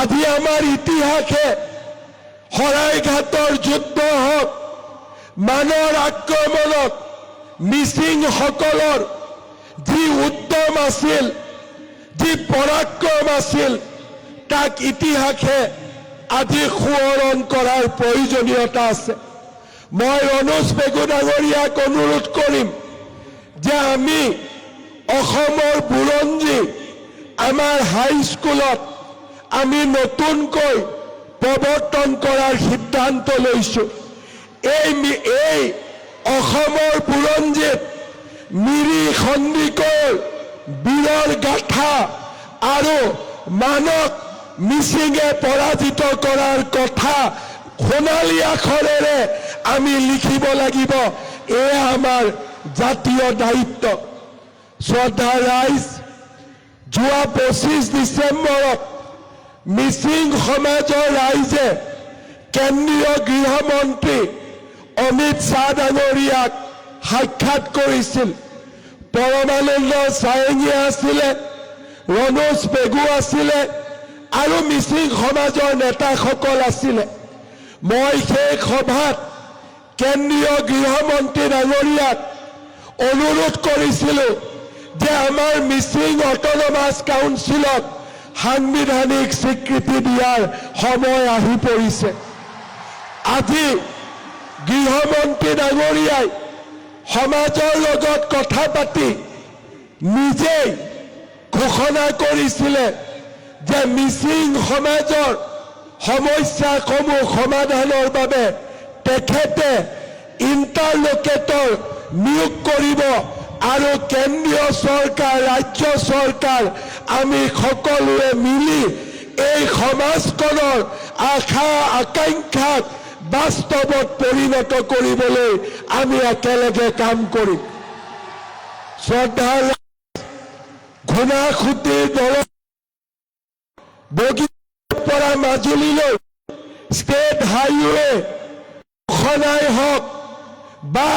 Speaker 6: আজি আমাৰ ইতিহাসে শৰাইঘাটৰ যুদ্ধ হওক, মানৰ আক্ৰমণত মিচিংসকলৰ যি উদ্যম আছিল, যি পৰাক্ৰম আছিল, তাক ইতিহাসে আজি সোঁৱৰণ কৰাৰ প্ৰয়োজনীয়তা আছে। মই ৰণোজ পেগু ডাঙৰীয়াক অনুৰোধ কৰিম যে আমি অসমৰ বুৰঞ্জী আমাৰ হাইস্কুলত আমি নতুনকৈ প্ৰৱৰ্তন কৰাৰ সিদ্ধান্ত লৈছোঁ। এই অসমৰ বুৰঞ্জীত মিৰি সন্দিকৈৰ বীৰৰ গাথা আৰু মানক মিচিঙে পৰাজিত কৰাৰ কথা সোণালী আখৰেৰে আমি লিখিব লাগিব। এয়া আমাৰ জাতীয় দায়িত্ব। শ্ৰদ্ধা ৰাইজ, যোৱা 25 ডিচেম্বৰত মিচিং সমাজৰ ৰাইজে কেন্দ্ৰীয় গৃহমন্ত্ৰী অমিত শ্বাহ ডাঙৰীয়াক সাক্ষাৎ কৰিছিল। পৰমানন্দ চায়েঙিয়া আছিলে, ৰণোজ পেগু আছিলে আৰু মিচিং সমাজৰ নেতাসকল আছিলে। মই সেই সভাত কেন্দ্ৰীয় গৃহমন্ত্ৰী ডাঙৰীয়াক অনুৰোধ কৰিছিলোঁ যে আমাৰ মিচিং অট'নমাছ কাউন্সিলক সাংবিধানিক স্বীকৃতি দিয়াৰ সময় আহি পৰিছে। আজি গৃহমন্ত্ৰী ডাঙৰীয়াই সমাজৰ লগত কথা পাতি নিজেই ঘোষণা কৰিছিলে যে মিচিং সমাজৰ সমস্যাসমূহ সমাধানৰ বাবে তেখেতে ইণ্টাৰলকেটৰ নিয়োগ কৰিব আৰু কেন্দ্ৰীয় চৰকাৰ, ৰাজ্য চৰকাৰ আমি সকলোৱে মিলি এই সমাজখনৰ আশা আকাংক্ষাক বাস্তৱত পৰিণত কৰিবলৈ আমি একেলগে কাম কৰিম। শ্ৰদ্ধা ঘূনাসুতিৰ দল বগীৰ পৰা মাজুলীলৈ ষ্টেট হাইৱে খনাই হওক বা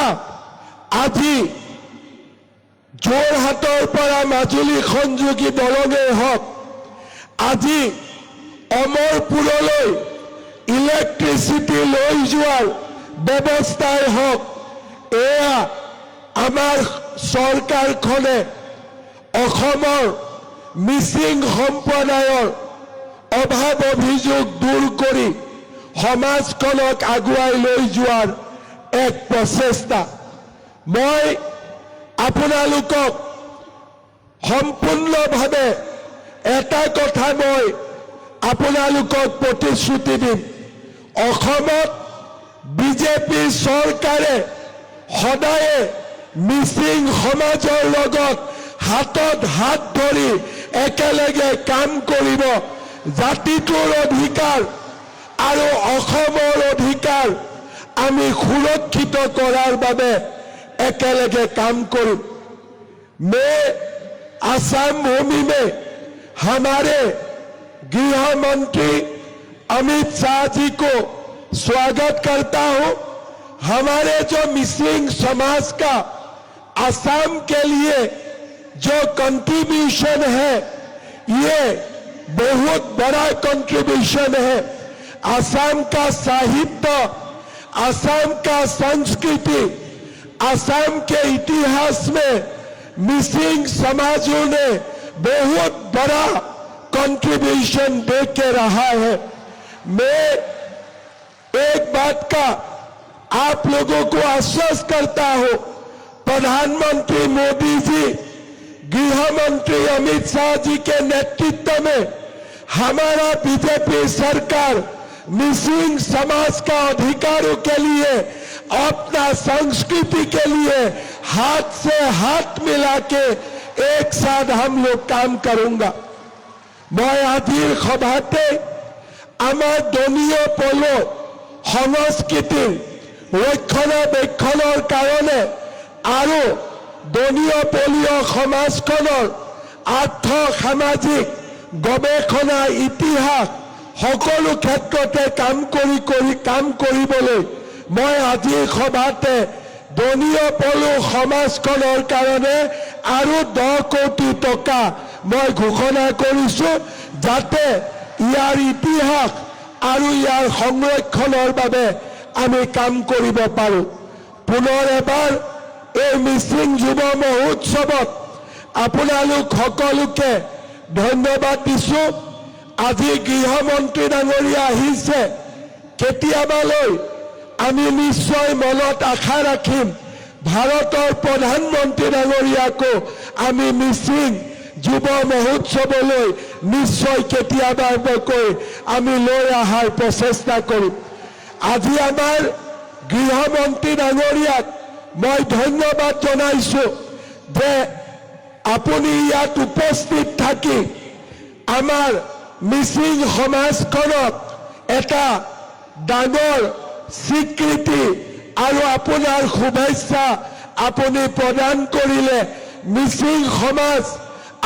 Speaker 6: আজি যোৰহাটৰ পৰা মাজুলী সংযোগী দলঙেই হওক, আজি অমৰপুৰলৈ ইলেক্ট্ৰিচিটি লৈ যোৱাৰ ব্যৱস্থাই হওক, এয়া আমাৰ চৰকাৰখনে অসমৰ মিচিং সম্প্ৰদায়ৰ অভাৱ অভিযোগ দূৰ কৰি সমাজখনক আগুৱাই লৈ যোৱাৰ এক প্ৰচেষ্টা। মই আপোনালোকক সম্পূৰ্ণভাৱে এটা কথা মই আপোনালোকক প্ৰতিশ্ৰুতি দিম, অসমত বিজেপি চৰকাৰে সদায়ে মিচিং সমাজৰ লগত হাতত হাত ধৰি একেলগে কাম কৰিব। জাতিটোৰ অধিকাৰ আৰু অসমৰ অধিকাৰ আমি সুৰক্ষিত কৰাৰ বাবে একেলগে কাম কৰিম। मैं आसाम भूमि में हमारे गृह मंत्री अमित शाह जी को स्वागत करता हूं। हमारे जो मिसिंग समाज का आसाम के लिए जो कंट्रीब्यूशन है, ये बहुत बड़ा कंट्रीब्यूशन है। आसाम का साहित्य, आसाम का संस्कृति, आसाम के इतिहास में मिसिंग समाजों ने बहुत बड़ा कंट्रीब्यूशन दे के रहा है। मैं एक बात का आप लोगों को आश्वस्त करता हूं, प्रधानमंत्री मोदी जी, गृह मंत्री अमित शाह जी के नेतृत्व में हमारा बीजेपी सरकार मिसिंग समाज का अधिकारों के लिए, अपना संस्कृति के लिए हाथ से हाथ मिला के एक साथ हम लोग काम करूंगा। मैं आजिर सभाते आमार दलीय पलो संस्कृतिर रक्षणाबेक्षणर कारणे आरो दलीय पलीय समाजखনৰ आर्थ सामाजिक गवेषणा इतिहास সকলো ক্ষেত্ৰতে কাম কৰিবলৈ মই আজি সভাতে দলীয় পলু সমাজখনৰ কাৰণে আৰু 10 কোটি টকা মই ঘোষণা কৰিছো, যাতে ইয়াৰ ইতিহাস আৰু ইয়াৰ সংৰক্ষণৰ বাবে আমি কাম কৰিব পাৰো। পুনৰ এবাৰ এই মিচিং যুৱ মহোৎসৱত আপোনালোক সকলোকে ধন্যবাদ দিছো। আজি গৃহমন্ত্ৰী ডাঙৰীয়া আহিছে, কেতিয়াবালৈ আমি নিশ্চয় মনত আশা ৰাখিম ভাৰতৰ প্ৰধানমন্ত্ৰী ডাঙৰীয়াকো আমি মিচিং যুৱ মহোৎসৱলৈ নিশ্চয় কেতিয়াবাকৈ আমি লৈ অহাৰ প্ৰচেষ্টা কৰিম। আজি আমাৰ গৃহমন্ত্ৰী ডাঙৰীয়াক মই ধন্যবাদ জনাইছো যে আপুনি ইয়াত উপস্থিত থাকি আমাৰ মিচিং সমাজখনক এটা ডাঙৰ স্বীকৃতি আৰু আপোনাৰ শুভেচ্ছা আপুনি প্ৰদান কৰিলে। মিচিং সমাজ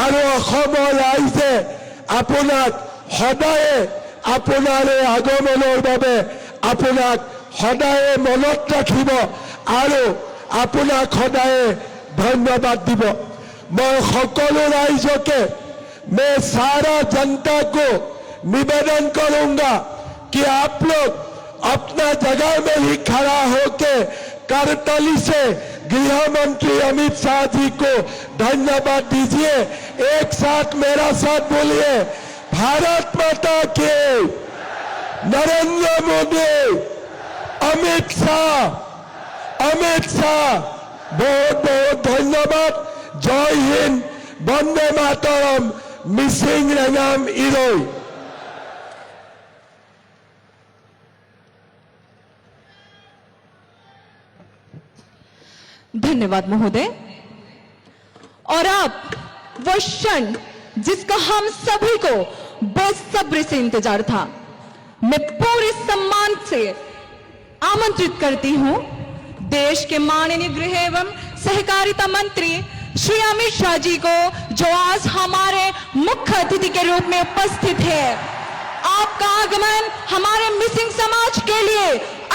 Speaker 6: আৰু অসমৰ ৰাইজে আপোনাক সদায়ে আপোনাৰ এই আগমনৰ বাবে আপোনাক সদায়ে মনত ৰাখিব আৰু আপোনাক সদায়ে ধন্যবাদ দিব। मैं সকলো राइजों मैं सारा जनता को निवेदन करूंगा कि आप लोग अपना जगह में ही खड़ा होके करताली से गृह मंत्री अमित शाह जी को धन्यवाद दीजिए। एक साथ मेरा साथ बोलिए, भारत माता के, नरेंद्र मोदी, अमित शाह। बहुत बहुत धन्यवाद। जय हिंद, वंदे मातरम, मिसिंग रेंगाम इरोई।
Speaker 1: धन्यवाद महोदय। और अब वो क्षण जिसका हम सभी को बेसब्री से इंतजार था, मैं पूरे सम्मान से आमंत्रित करती हूं देश के माननीय गृह एवं सहकारिता मंत्री श्री अमित शाह जी को, जो आज हमारे मुख्य अतिथि के रूप में उपस्थित है। आपका आगमन हमारे मिसिंग समाज के लिए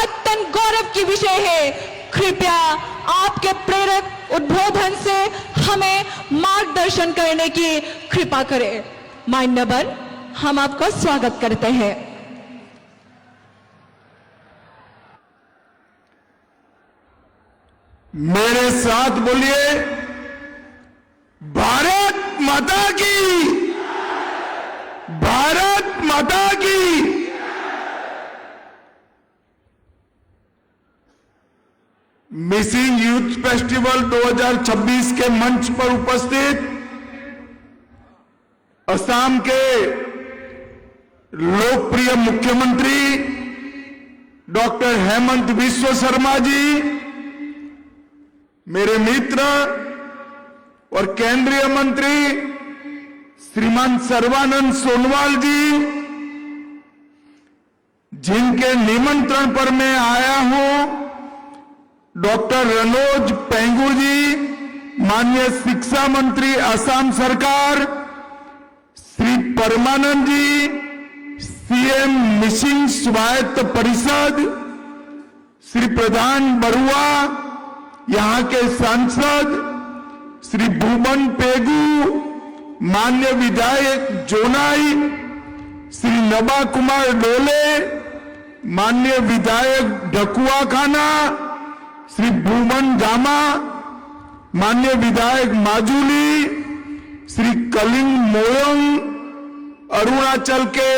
Speaker 1: अत्यंत गौरव की विषय है। कृपया आपके प्रेरक उद्बोधन से हमें मार्गदर्शन करने की कृपा करें। मान्यवर, हम आपका स्वागत करते हैं।
Speaker 6: मेरे साथ बोलिए, भारत माता की, भारत माता की। मिसिंग यूथ फेस्टिवल 2026 के मंच पर उपस्थित असम के लोकप्रिय मुख्यमंत्री डॉक्टर हेमंत बिस्वा शर्मा जी, मेरे मित्र और केंद्रीय मंत्री श्रीमान सर्बानंद सोनोवाल जी, जिनके निमंत्रण पर मैं आया हूं, डॉक्टर रनोज पेंगू जी, माननीय शिक्षा मंत्री असम सरकार, श्री परमानंद जी, सीएम मिसिंग स्वायत्त परिषद, श्री प्रधान बरुआ, यहां के सांसद श्री भूमन पेगू, मान्य विधायक जोनाई, श्री नबा कुमार डोले, मान्य विधायक ढकुआ खाना, श्री भूमन गामा, मान्य विधायक माजुली, श्री कलिंग मोयोंग, अरुणाचल के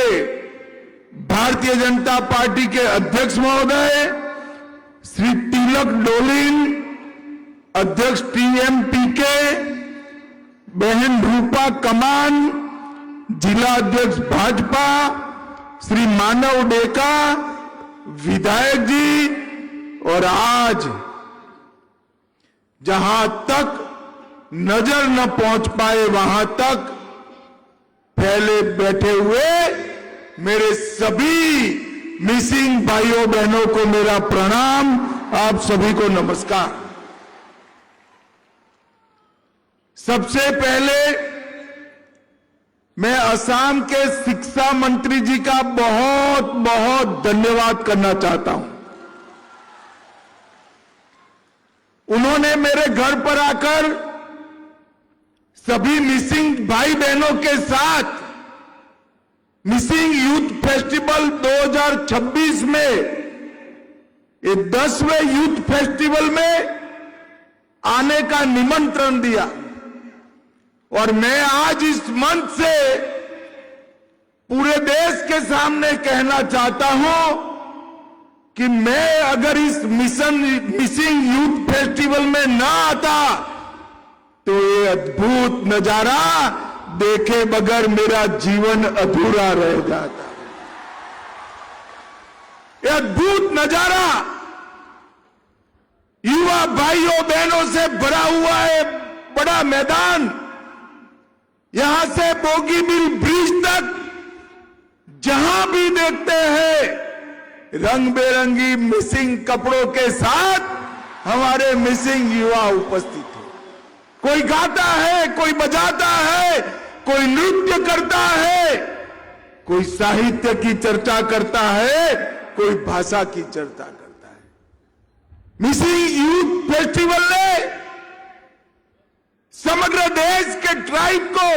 Speaker 6: भारतीय जनता पार्टी के अध्यक्ष महोदय, श्री तिलक डोलिन, अध्यक्ष टीएमपीके, बहन रूपा कमान, जिला अध्यक्ष भाजपा, श्री मानव डेका, विधायक जी, और आज जहां तक नजर न पहुंच पाए वहां तक फैले बैठे हुए मेरे सभी मिसिंग भाइयों बहनों को मेरा प्रणाम, आप सभी को नमस्कार। सबसे पहले मैं असम के शिक्षा मंत्री जी का बहुत बहुत धन्यवाद करना चाहता हूं। उन्होंने मेरे घर पर आकर सभी मिसिंग भाई बहनों के साथ मिसिंग यूथ फेस्टिवल 2026 में, ये 10वें यूथ फेस्टिवल में आने का निमंत्रण दिया, और मैं आज इस मंच से पूरे देश के सामने कहना चाहता हूं कि मैं अगर इस मिसिंग यूथ फेस्टिवल में ना आता तो ये अद्भुत नजारा देखे बगैर मेरा जीवन अधूरा रह जाता। ये अद्भुत नजारा युवा भाइयों बहनों से भरा हुआ है, बड़ा मैदान, यहां से बोगीबिल ब्रिज तक जहां भी देखते हैं रंग बेरंगी मिसिंग कपड़ों के साथ हमारे मिसिंग युवा उपस्थित है। कोई गाता है, कोई बजाता है, कोई नृत्य करता है, कोई साहित्य की चर्चा करता है, कोई भाषा की चर्चा करता है। मिसिंग यूथ फेस्टिवल ने समग्र देश के ट्राइब को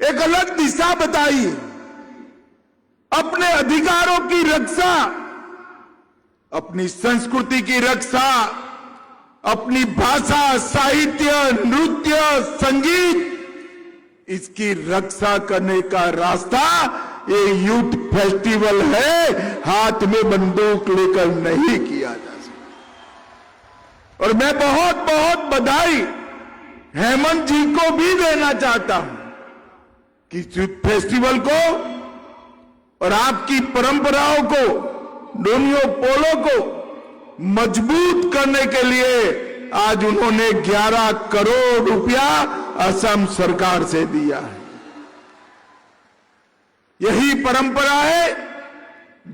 Speaker 6: एक अलग दिशा बताई, अपने अधिकारों की रक्षा, अपनी संस्कृति की रक्षा, अपनी भाषा, साहित्य, नृत्य, संगीत, इसकी रक्षा करने का रास्ता ये यूथ फेस्टिवल है। हाथ में बंदूक लेकर नहीं किया जा सकता। और मैं बहुत बहुत बधाई हेमंत जी को भी देना चाहता हूं कि यूथ फेस्टिवल को और आपकी परंपराओं को, डोनियो पोलो को मजबूत करने के लिए आज उन्होंने 11 करोड़ रुपया असम सरकार से दिया है। यही परंपरा है,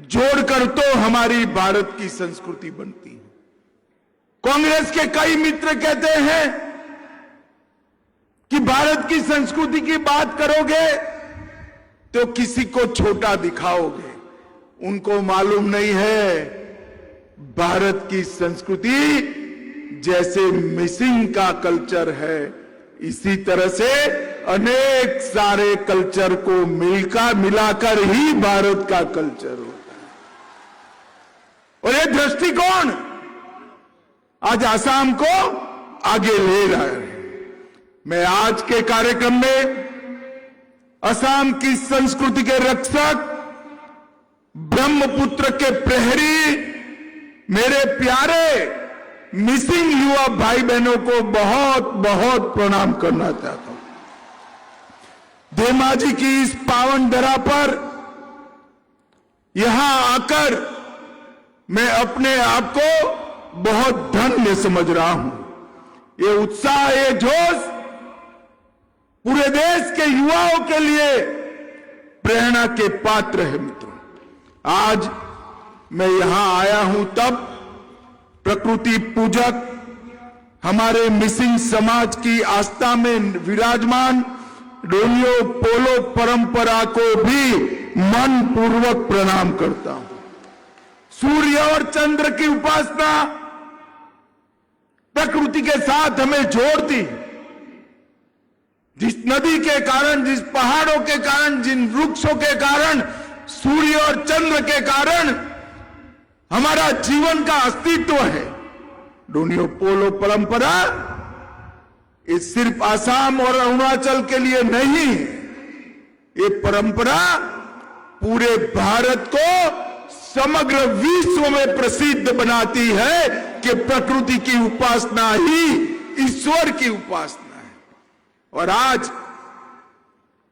Speaker 6: जोड़कर तो हमारी भारत की संस्कृति बनती है। कांग्रेस के कई मित्र कहते हैं कि भारत की संस्कृति की बात करोगे तो किसी को छोटा दिखाओगे। उनको मालूम नहीं है भारत की संस्कृति जैसे मिसिंग का कल्चर है, इसी तरह से अनेक सारे कल्चर को मिलाकर ही भारत का कल्चर होता है। और ये दृष्टिकोण आज असम को आगे ले रहा है। मैं आज के कार्यक्रम में असम की संस्कृति के रक्षक, ब्रह्मपुत्र के प्रहरी, मेरे प्यारे मिसिंग युवा भाई बहनों को बहुत बहुत प्रणाम करना चाहता हूं। धेमाजी की इस पावन धरा पर यहां आकर मैं अपने आप को बहुत धन्य समझ रहा हूं। ये उत्साह, ये जोश पूरे देश के युवाओं के लिए प्रेरणा के पात्र है। मित्रों, आज मैं यहां आया हूं तब प्रकृति पूजक हमारे मिसिंग समाज की आस्था में विराजमान डोलियो पोलो परंपरा को भी मन पूर्वक प्रणाम करता हूं। सूर्य और चंद्र की उपासना प्रकृति के साथ हमें जोड़ती। जिस नदी के कारण, जिस पहाड़ों के कारण, जिन वृक्षों के कारण, सूर्य और चंद्र के कारण हमारा जीवन का अस्तित्व है। डोनियो पोलो परंपरा ये सिर्फ असम और अरुणाचल के लिए नहीं है। ये परंपरा पूरे भारत को समग्र विश्व में प्रसिद्ध बनाती है कि प्रकृति की उपासना ही ईश्वर की उपासना है। और आज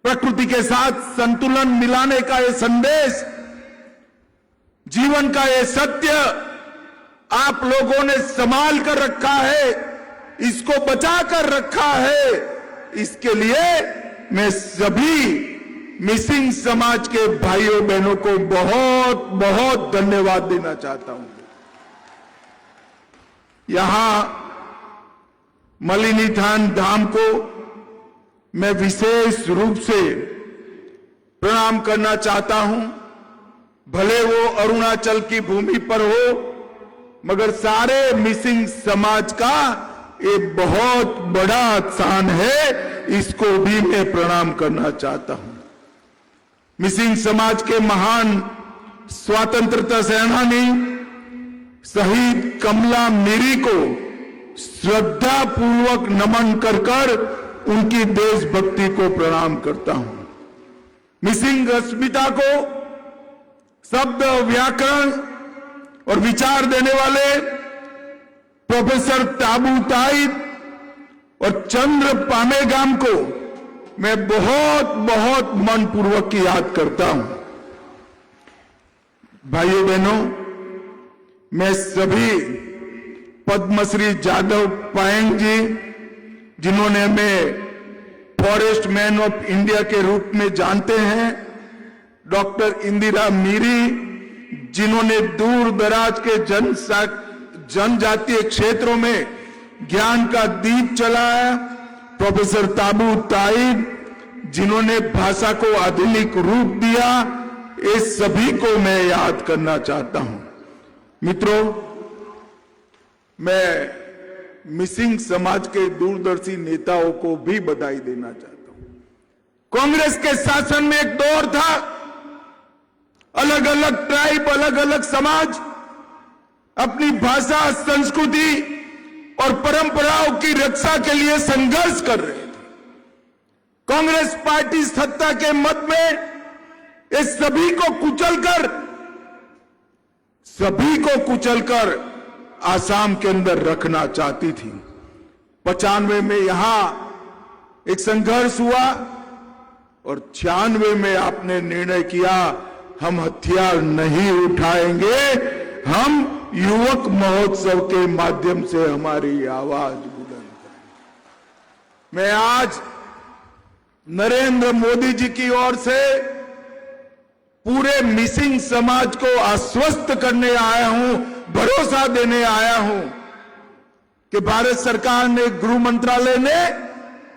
Speaker 6: प्रकृति के साथ संतुलन मिलाने का ये संदेश, जीवन का ये सत्य आप लोगों ने संभाल कर रखा है, इसको बचा कर रखा है। इसके लिए मैं सभी मिसिंग समाज के भाइयों बहनों को बहुत बहुत धन्यवाद देना चाहता हूं। यहां मलिनीथान धाम को मैं विशेष रूप से प्रणाम करना चाहता हूं। भले वो अरुणाचल की भूमि पर हो, मगर सारे मिसिंग समाज का ये बहुत बड़ा स्थान है, इसको भी मैं प्रणाम करना चाहता हूं। मिसिंग समाज के महान स्वतंत्रता सेनानी शहीद कमला मीरी को श्रद्धा पूर्वक नमन कर उनकी देशभक्ति को प्रणाम करता हूं। मिसिंग अस्मिता को शब्द, व्याकरण और विचार देने वाले प्रोफेसर ताबू ताइद और चंद्र पामेगाम को मैं बहुत बहुत मनपूर्वक याद करता हूं। भाइयों बहनों, मैं सभी पद्मश्री जादव पायेंग जी, जिन्होंने हमें फॉरेस्ट मैन ऑफ इंडिया के रूप में जानते हैं, डॉक्टर इंदिरा मीरी, जिन्होंने दूर दराज के जनजातीय क्षेत्रों में ज्ञान का दीप जलाया, प्रोफेसर ताबू ताइद, जिन्होंने भाषा को आधुनिक रूप दिया, ये सभी को मैं याद करना चाहता हूं। मित्रों, मैं मिसिंग समाज के दूरदर्शी नेताओं को भी बधाई देना चाहता हूं। कांग्रेस के शासन में एक दौर था, अलग अलग ट्राइब, अलग अलग समाज अपनी भाषा, संस्कृति और परंपराओं की रक्षा के लिए संघर्ष कर रहे थे। कांग्रेस पार्टी सत्ता के मत में इस सभी को कुचलकर आसाम के अंदर रखना चाहती थी। 95 में यहां एक संघर्ष हुआ और 96 में आपने निर्णय किया, हम हथियार नहीं उठाएंगे, हम युवक महोत्सव के माध्यम से हमारी आवाज बुलंद करेंगे। मैं आज नरेंद्र मोदी जी की ओर से पूरे मिसिंग समाज को आश्वस्त करने आया हूं, भरोसा देने आया हूं कि भारत सरकार ने, गृह मंत्रालय ने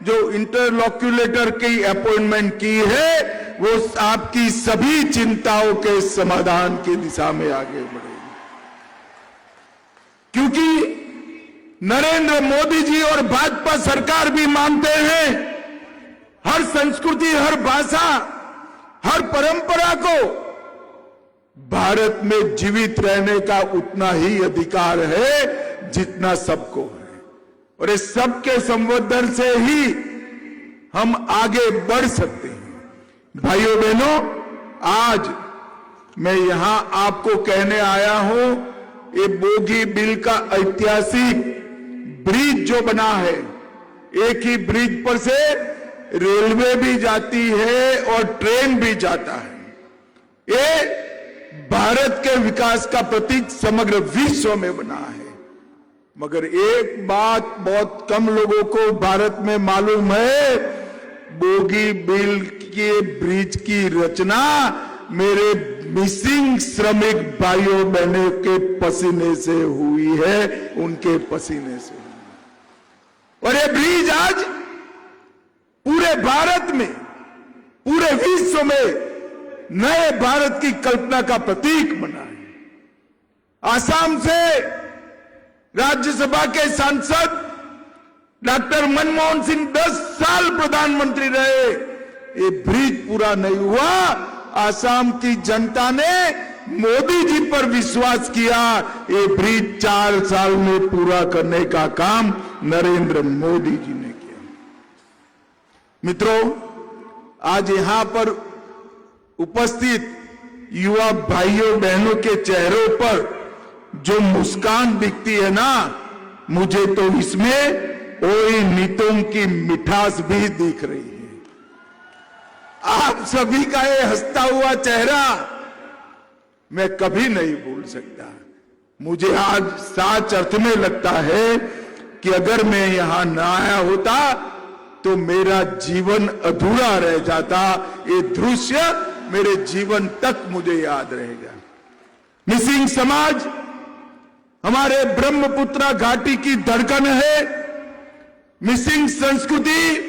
Speaker 6: जो इंटरलॉक्यूलेटर की अपॉइंटमेंट की है, वो आपकी सभी चिंताओं के समाधान की दिशा में आगे बढ़ेगी। क्योंकि नरेंद्र मोदी जी और भाजपा सरकार भी मानते हैं, हर संस्कृति, हर भाषा, हर परंपरा को भारत में जीवित रहने का उतना ही अधिकार है जितना सबको है, और इस सबके संवर्धन से ही हम आगे बढ़ सकते हैं। भाइयों बहनों, आज मैं यहां आपको कहने आया हूं, ये बोगी बिल का ऐतिहासिक ब्रिज जो बना है, एक ही ब्रिज पर से रेलवे भी जाती है और ट्रेन भी जाता है। ये भारत के विकास का प्रतीक समग्र विश्व में बना है। मगर एक बात बहुत कम लोगों को भारत में मालूम है, बोगी बिल के ब्रिज की रचना मेरे मिसिंग श्रमिक भाइयों बहनों के पसीने से हुई है, उनके पसीने से। और ये ब्रिज आज पूरे भारत में, पूरे विश्व में नए भारत की कल्पना का प्रतीक बना है। आसाम से राज्यसभा के सांसद डॉक्टर मनमोहन सिंह 10 साल प्रधानमंत्री रहे, ये ब्रिज पूरा नहीं हुआ। आसाम की जनता ने मोदी जी पर विश्वास किया, ये ब्रिज 4 साल में पूरा करने का काम नरेंद्र मोदी जी ने किया। मित्रों, आज यहां पर उपस्थित युवा भाइयों बहनों के चेहरों पर जो मुस्कान दिखती है ना, मुझे तो इसमें ओई नीतों की मिठास भी दिख रही है। आप सभी का ये हंसता हुआ चेहरा मैं कभी नहीं भूल सकता। मुझे आज सच अर्थ में लगता है कि अगर मैं यहां न आया होता तो मेरा जीवन अधूरा रह जाता। ये दृश्य मेरे जीवन तक मुझे याद रहेगा। मिसिंग समाज हमारे ब्रह्मपुत्र घाटी की धड़कन है। मिसिंग संस्कृति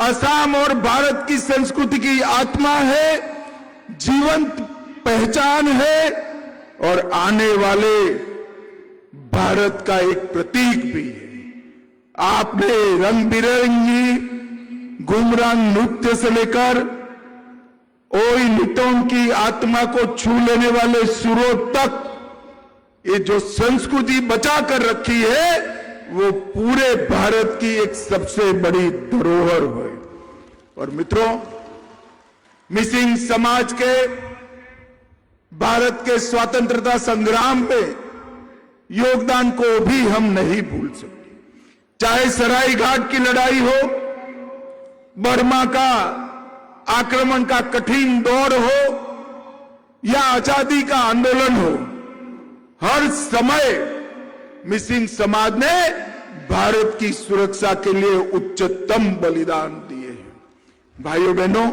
Speaker 6: असम और भारत की संस्कृति की आत्मा है, जीवंत पहचान है और आने वाले भारत का एक प्रतीक भी है। आपने रंग बिरंगी गुमरांग नृत्य से लेकर ओई नितों की आत्मा को छू लेने वाले सुरों तक ये जो संस्कृति बचा कर रखी है, वो पूरे भारत की एक सबसे बड़ी धरोहर है। और मित्रों, मिसिंग समाज के भारत के स्वतंत्रता संग्राम में योगदान को भी हम नहीं भूल सकते। चाहे सराय घाट की लड़ाई हो, बर्मा का आक्रमण का कठिन दौर हो या आजादी का आंदोलन हो, हर समय मिसिंग समाज ने भारत की सुरक्षा के लिए उच्चतम बलिदान दिए हैं। भाइयों बहनों,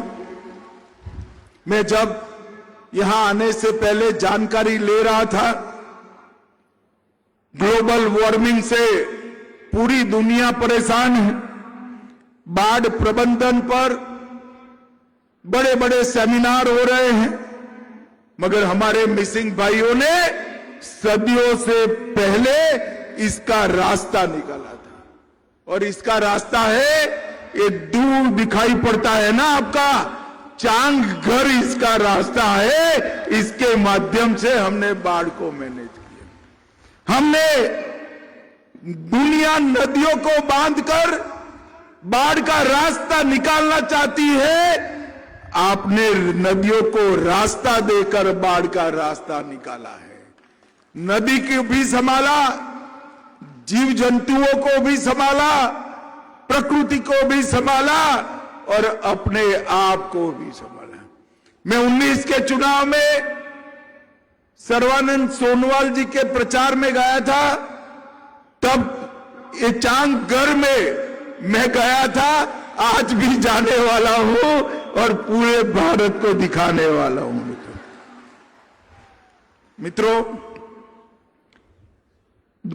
Speaker 6: मैं जब यहां आने से पहले जानकारी ले रहा था, ग्लोबल वार्मिंग से पूरी दुनिया परेशान है। बाढ़ प्रबंधन पर बड़े बड़े सेमिनार हो रहे हैं, मगर हमारे मिसिंग भाइयों ने सदियों से पहले इसका रास्ता निकाला था। और इसका रास्ता है, ये दूर दिखाई पड़ता है ना आपका चांग घर, इसका रास्ता है। इसके माध्यम से हमने बाढ़ को मैनेज किया। हमने दुनिया नदियों को बांधकर बाढ़ का रास्ता निकालना चाहती है, आपने नदियों को रास्ता देकर बाढ़ का रास्ता निकाला है। नदी को भी संभाला, जीव जंतुओं को भी संभाला, प्रकृति को भी संभाला और अपने आप को भी संभाला। मैं 19 के चुनाव में सर्बानंद सोनोवाल जी के प्रचार में गया था, तब ये चांगघर में मैं गया था, आज भी जाने वाला हूं और पूरे भारत को दिखाने वाला हूं। मित्रों,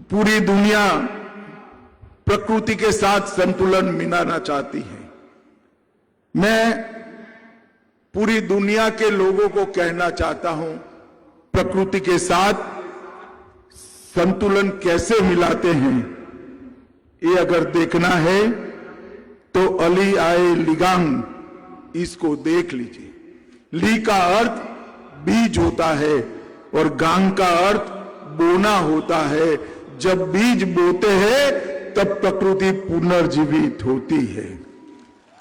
Speaker 6: पूरी दुनिया प्रकृति के साथ संतुलन मिलाना चाहती है। मैं पूरी दुनिया के लोगों को कहना चाहता हूं, प्रकृति के साथ संतुलन कैसे मिलाते हैं, ये अगर देखना है तो अली आए लिगांग इसको देख लीजिए। ली का अर्थ बीज होता है और गांग का अर्थ बोना होता है। जब बीज बोते हैं तब प्रकृति पुनर्जीवित होती है।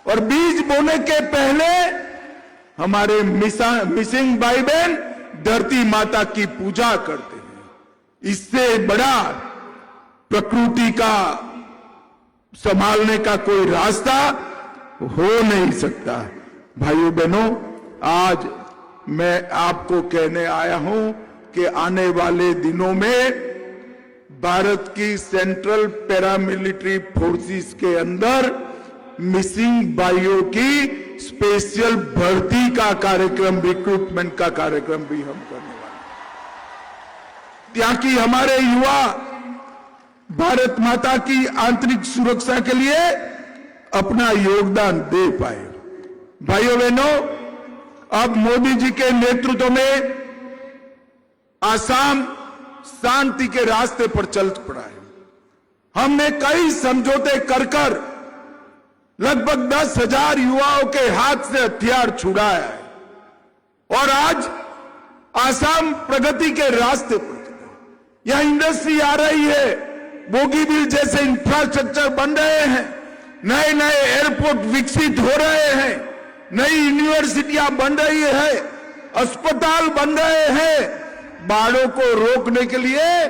Speaker 6: और बीज बोने के पहले हमारे मिसिंग भाई बहन धरती माता की पूजा करते हैं। इससे बड़ा प्रकृति का संभालने का कोई रास्ता हो नहीं सकता। भाइयों बहनों, आज मैं आपको कहने आया हूं कि आने वाले दिनों में भारत की सेंट्रल पैरामिलिट्री फोर्सेस के अंदर मिसिंग भाइयों की स्पेशल भर्ती का कार्यक्रम, रिक्रूटमेंट का कार्यक्रम भी हम करने वाले हैं, ताकि हमारे युवा भारत माता की आंतरिक सुरक्षा के लिए अपना योगदान दे पाए। भाइयों बहनों, अब मोदी जी के नेतृत्व में आसाम शांति के रास्ते पर चल पड़ा है। हमने कई समझौते कर लगभग 10,000 युवाओं के हाथ से हथियार छुड़ाया है और आज आसाम प्रगति के रास्ते पर। यहां इंडस्ट्री आ रही है, बोगीबिल जैसे इंफ्रास्ट्रक्चर बन रहे हैं, नए नए एयरपोर्ट विकसित हो रहे हैं, नई यूनिवर्सिटियां बन रही है, अस्पताल बन रहे हैं, बाढ़ों को रोकने के लिए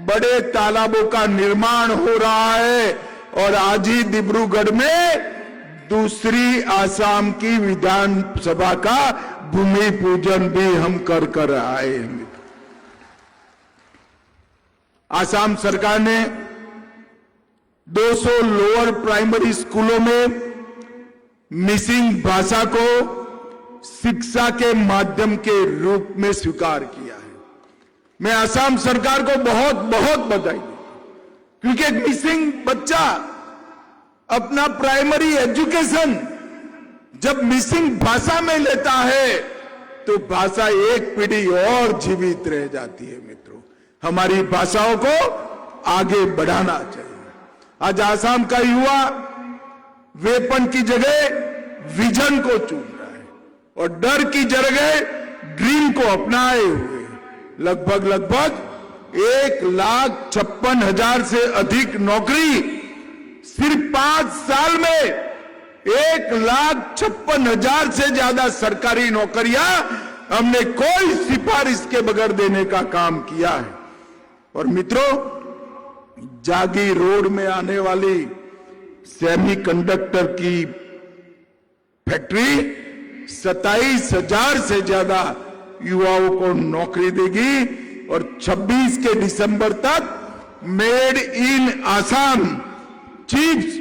Speaker 6: बड़े तालाबों का निर्माण हो रहा है। और आज ही डिब्रूगढ़ में दूसरी आसाम की विधानसभा का भूमि पूजन भी हम कर आए हैं। आसाम सरकार ने 200 लोअर प्राइमरी स्कूलों में मिसिंग भाषा को शिक्षा के माध्यम के रूप में स्वीकार किया है। मैं आसाम सरकार को बहुत बहुत बधाई दूं, क्योंकि एक मिसिंग बच्चा अपना प्राइमरी एजुकेशन जब मिसिंग भाषा में लेता है तो भाषा एक पीढ़ी और जीवित रह जाती है। मित्रों, हमारी भाषाओं को आगे बढ़ाना चाहिए। आज आसाम का युवा वेपन की जगह विजन को चुन रहा है और डर की जगह ड्रीम को अपनाए हुए लगभग 1,56,000 से अधिक नौकरी सिर्फ 5 साल में 1,56,000 से ज्यादा सरकारी नौकरियां हमने कोई सिफारिश के बगैर देने का काम किया है। और मित्रों, जागी रोड में आने वाली सेमीकंडक्टर की फैक्ट्री 27,000 से ज्यादा युवाओं को नौकरी देगी और 26 के दिसंबर तक मेड इन आसाम चिप्स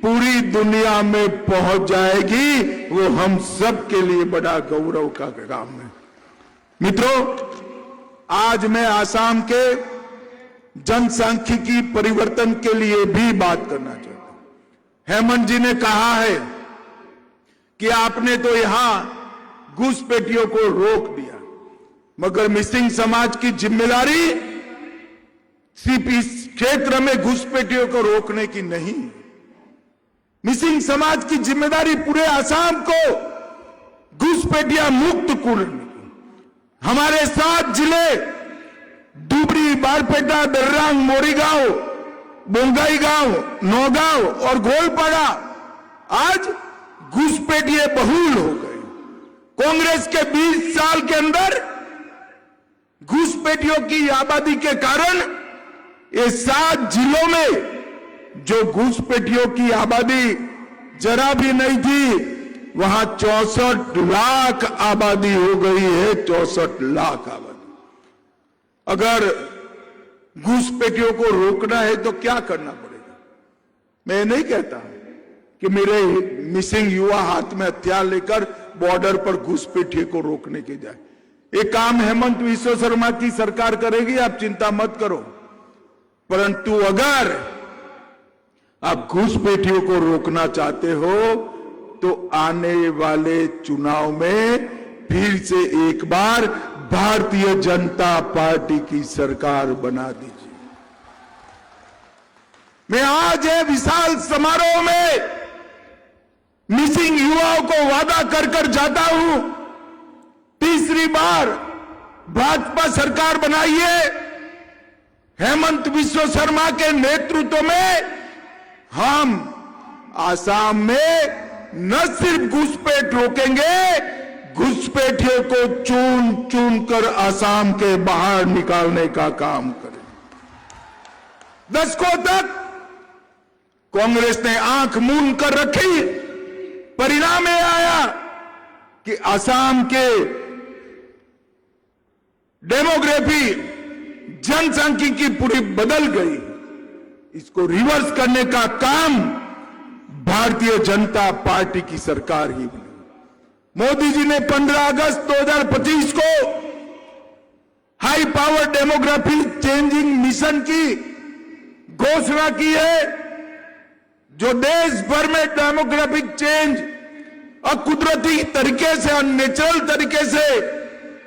Speaker 6: पूरी दुनिया में पहुंच जाएगी। वो हम सब के लिए बड़ा गौरव का काम है। मित्रों, आज मैं आसाम के जनसांख्यिकी परिवर्तन के लिए भी बात करना चाहता हूं। हेमंत जी ने कहा है कि आपने तो यहां घुसपैठियों को रोक दिया, मगर मिसिंग समाज की जिम्मेदारी सिर्फ इस क्षेत्र में घुसपैठियों को रोकने की नहीं। मिसिंग समाज की जिम्मेदारी पूरे आसाम को घुसपैठिया मुक्त करने की। हमारे 7 जिले धुबरी, बारपेटा, दर्रांग, मोरीगांव, बोंगाईगांव, नौगांव और गोलपाड़ा आज घुसपैठिए बहुल हो गए। कांग्रेस के 20 साल के अंदर घुसपैठियों की आबादी के कारण ये 7 जिलों में जो घुसपैठियों की आबादी जरा भी नहीं थी, वहां 64 लाख आबादी हो गई है। 64 लाख आबादी। अगर घुसपैठियों को रोकना है तो क्या करना पड़ेगा? मैं नहीं कहता कि मेरे मिसिंग युवा हाथ में हथियार लेकर बॉर्डर पर घुसपैठिए को रोकने के जाए। ये काम हेमंत विश्व शर्मा की सरकार करेगी, आप चिंता मत करो। परंतु अगर आप घुसपैठियों को रोकना चाहते हो तो आने वाले चुनाव में फिर से एक बार भारतीय जनता पार्टी की सरकार बना दीजिए। मैं आज ये विशाल समारोह में मिसिंग युवाओं को वादा कर जाता हूं, तीसरी बार भाजपा सरकार बनाइए, हेमंत बिश्व शर्मा के नेतृत्व में हम आसाम में न सिर्फ घुसपैठ रोकेंगे, घुसपैठियों को चुन चुन कर आसाम के बाहर निकालने का काम करें। दशकों तक कांग्रेस ने आंख मूंद कर रखी, परिणाम ये आया कि आसाम के डेमोग्राफी, जनसांख्यिकी पूरी बदल गई। इसको रिवर्स करने का काम भारतीय जनता पार्टी की सरकार ही बनी। मोदी जी ने 15 अगस्त 2025 को high power demography changing mission की घोषणा की है, जो देश भर में डेमोग्राफिक चेंज अकुदरती तरीके से, अननेचुरल तरीके से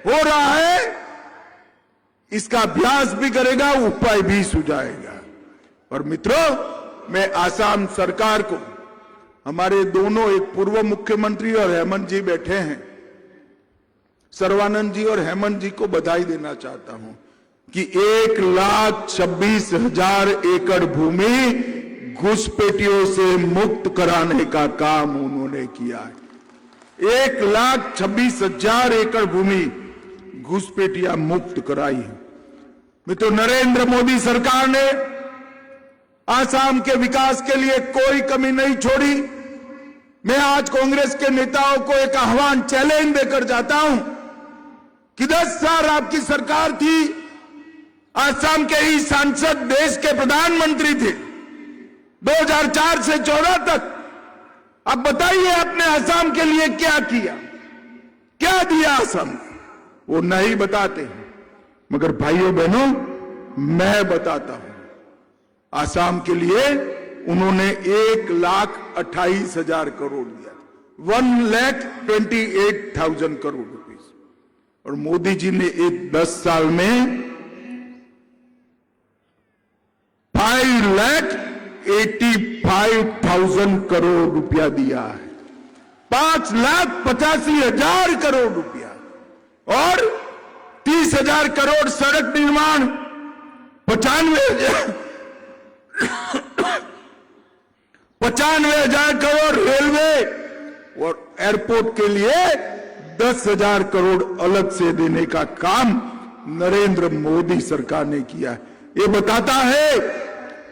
Speaker 6: हो रहा है, इसका अभ्यास भी करेगा, उपाय भी सुझाएगा। और मित्रों, मैं आसाम सरकार को, हमारे दोनों, एक पूर्व मुख्यमंत्री और हेमंत जी बैठे हैं, सर्वानंद जी और हेमंत जी को बधाई देना चाहता हूं कि 1,26,000 एकड़ भूमि घुसपैठियों से मुक्त कराने का काम उन्होंने किया है। 1,26,000 एकड़ भूमि घुसपैठियां मुक्त कराई है। मित्रों, नरेंद्र मोदी सरकार ने आसाम के विकास के लिए कोई कमी नहीं छोड़ी। मैं आज कांग्रेस के नेताओं को एक आह्वान, चैलेंज देकर जाता हूं कि 10 साल आपकी सरकार थी, आसाम के ही सांसद देश के प्रधानमंत्री थे 2004 से 14 तक। अब बताइए आपने आसाम के लिए क्या किया, क्या दिया आसाम को? वो नहीं बताते हैं, मगर भाइयों बहनों, मैं बताता हूं। आसाम के लिए उन्होंने 1,28,000 करोड़ दिया, 1,28,000 करोड़ रुपीस। और मोदी जी ने 10 साल में 5,85,000 करोड़ रुपया दिया है, 5,85,000 करोड़ रुपया, और 30,000 करोड़ सड़क निर्माण, 95,000 करोड़ रेलवे और एयरपोर्ट के लिए 10,000 करोड़ अलग से देने का काम नरेंद्र मोदी सरकार ने किया है। ये बताता है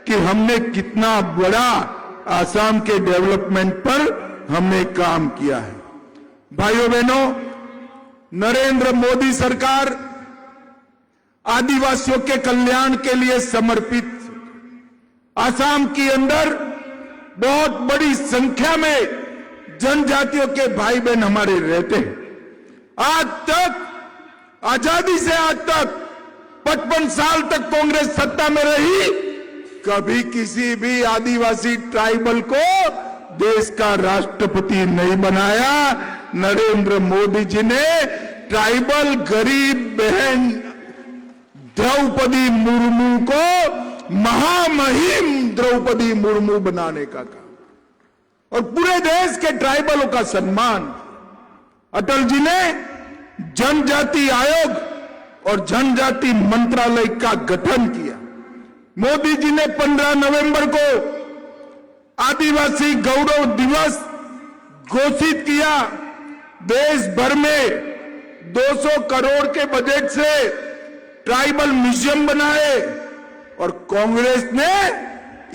Speaker 6: कि हमने कितना बड़ा आसाम के डेवलपमेंट पर हमने काम किया है। भाइयों बहनों, नरेंद्र मोदी सरकार आदिवासियों के कल्याण के लिए समर्पित। आसाम के अंदर बहुत बड़ी संख्या में जनजातियों के भाई बहन हमारे रहते हैं। आज तक, आजादी से आज तक 55 साल तक कांग्रेस सत्ता में रही, कभी किसी भी आदिवासी ट्राइबल को देश का राष्ट्रपति नहीं बनाया। नरेंद्र मोदी जी ने ट्राइबल गरीब बहन द्रौपदी मुर्मू को महामहिम द्रौपदी मुर्मू बनाने का काम, और पूरे देश के ट्राइबलों का सम्मान। अटल जी ने जनजाति आयोग और जनजाति मंत्रालय का गठन किया। मोदी जी ने 15 नवंबर को आदिवासी गौरव दिवस घोषित किया। देश भर में 200 करोड़ के बजट से ट्राइबल म्यूजियम बनाए, और कांग्रेस ने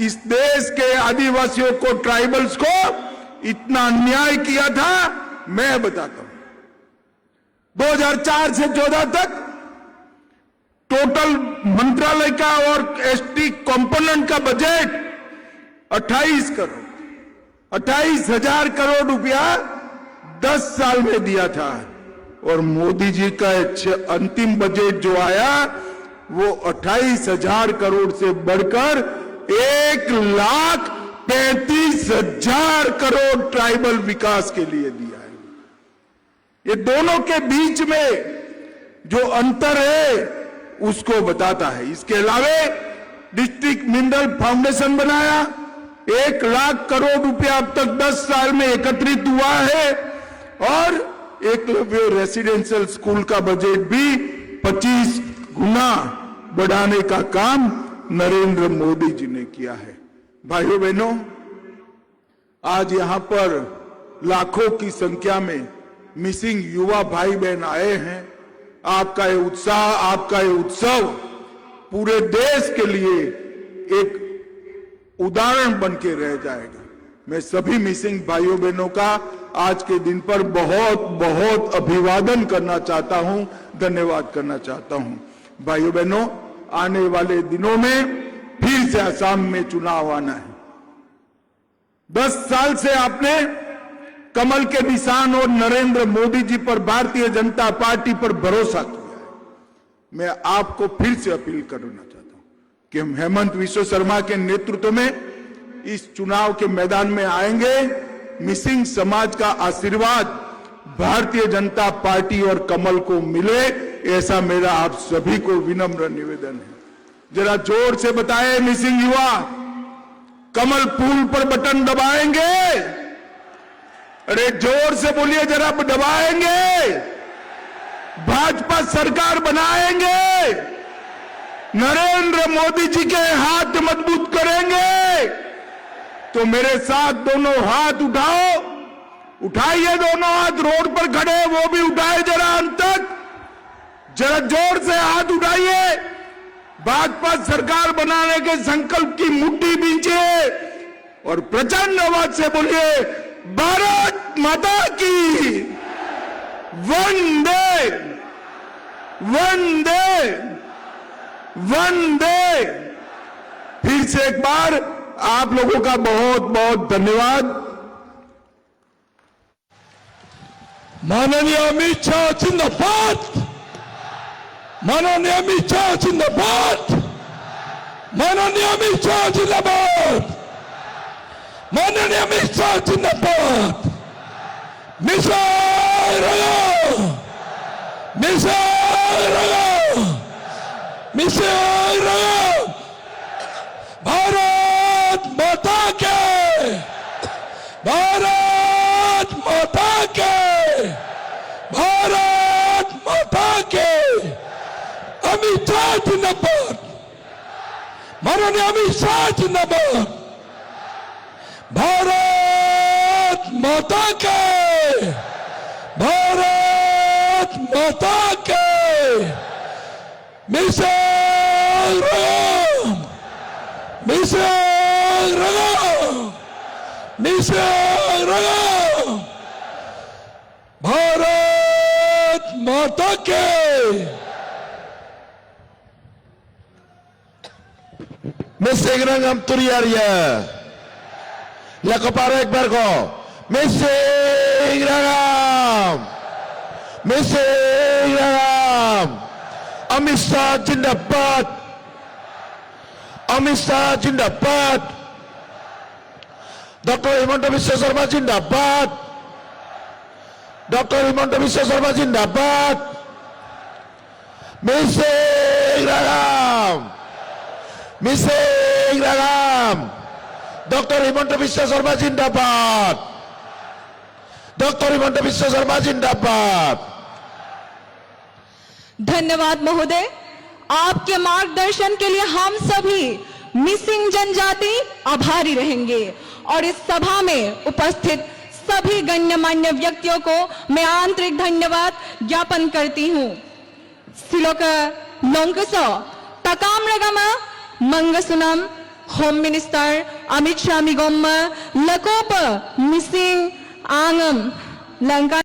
Speaker 6: इस देश के आदिवासियों को, ट्राइबल्स को इतना अन्याय किया था, मैं बताता हूं। 2004 से 14 तक टोटल मंत्रालय का और एसटी कंपोनेंट का बजट 28,000 करोड़ रुपया 10 साल में दिया था। और मोदी जी का अंतिम बजट जो आया वो 28,000 करोड़ से बढ़कर 1,35,000 करोड़ ट्राइबल विकास के लिए दिया है। ये दोनों के बीच में जो अंतर है उसको बताता है। इसके अलावा डिस्ट्रिक्ट मिनरल फाउंडेशन बनाया, 1 लाख करोड़ रुपया अब तक 10 साल में एकत्रित हुआ है, और एकलव्य रेसिडेंशियल स्कूल का बजट भी 25 गुना बढ़ाने का काम नरेंद्र मोदी जी ने किया है। भाइयों बहनों, आज यहां पर लाखों की संख्या में मिसिंग युवा भाई बहन आए हैं। आपका ये उत्साह, आपका ये उत्सव पूरे देश के लिए एक उदाहरण बन के रह जाएगा। मैं सभी मिसिंग भाइयों बहनों का आज के दिन पर बहुत बहुत अभिवादन करना चाहता हूं, धन्यवाद करना चाहता हूं। भाइयों बहनों, आने वाले दिनों में फिर से असम में चुनाव आना है। 10 साल से आपने कमल के निशान और नरेंद्र मोदी जी पर, भारतीय जनता पार्टी पर भरोसा किया है। मैं आपको फिर से अपील करना चाहता हूं कि हम हेमंत विश्व शर्मा के नेतृत्व में इस चुनाव के मैदान में आएंगे। मिसिंग समाज का आशीर्वाद भारतीय जनता पार्टी और कमल को मिले, ऐसा मेरा आप सभी को विनम्र निवेदन है। जरा जोर से बताएं मिसिंग युवा, कमल फूल पर बटन दबाएंगे? अरे जोर से बोलिए, जरा दबाएंगे? भाजपा सरकार बनाएंगे? नरेंद्र मोदी जी के हाथ मजबूत करेंगे? तो मेरे साथ दोनों हाथ उठाओ, उठाइए दोनों हाथ, रोड पर खड़े वो भी उठाए जरा अंत तक, जरा जोर से हाथ उठाइए। भाजपा सरकार बनाने के संकल्प की मुट्ठी बींचिए और प्रचंड आवाज से बोलिए, भारत माता की वंदे वंदे वंदे। फिर से एक बार आप लोगों का बहुत बहुत धन्यवाद।
Speaker 7: माननीय अमित शाह जिंदाबाद, माननीय अमित शाह जिंदाबाद, माननीय अमित शाह जिंदाबाद, माननीय अमित शाह जिंदाबाद। मिसाइल रगो, मिसाइल रगो, मिसाइल रगो। भारत माता के, भारत माता के, भारत माता के। अमित शाह जिंदाबाद, माननीय अमित शाह जिंदाबाद। भारत माता के, भारत माता के। Missile Ram, missile Ram, missile Ram. Bharat माता के।
Speaker 5: Misingrangam Turiaria. Lakoparek Bergo. Misingrangam. Misingrangam. Amit Shah Jindabad. Amit Shah Jindabad. Dr. Himanta Biswa Sarma Jindabad. Dr. Himanta Biswa Sarma Jindabad. Misingrangam. Misingrangam. Dr. Himanta Biswa Sarma Jindabad. Dr. Himanta Biswa Sarma Jindabad.
Speaker 1: धन्यवाद महोदय। आपके मार्गदर्शन के लिए हम सभी missing जनजाति आभारी रहेंगे और इस सभा में उपस्थित सभी गण्यमान्य व्यक्तियों को मैं आंतरिक धन्यवाद ज्ञापन करती हूँ। सिलोक लोंकसो तकामरगमा मंगसुनम होम मिनिस्टर अमित शाह मिगोम लकोप मिसिंग आंगम लंका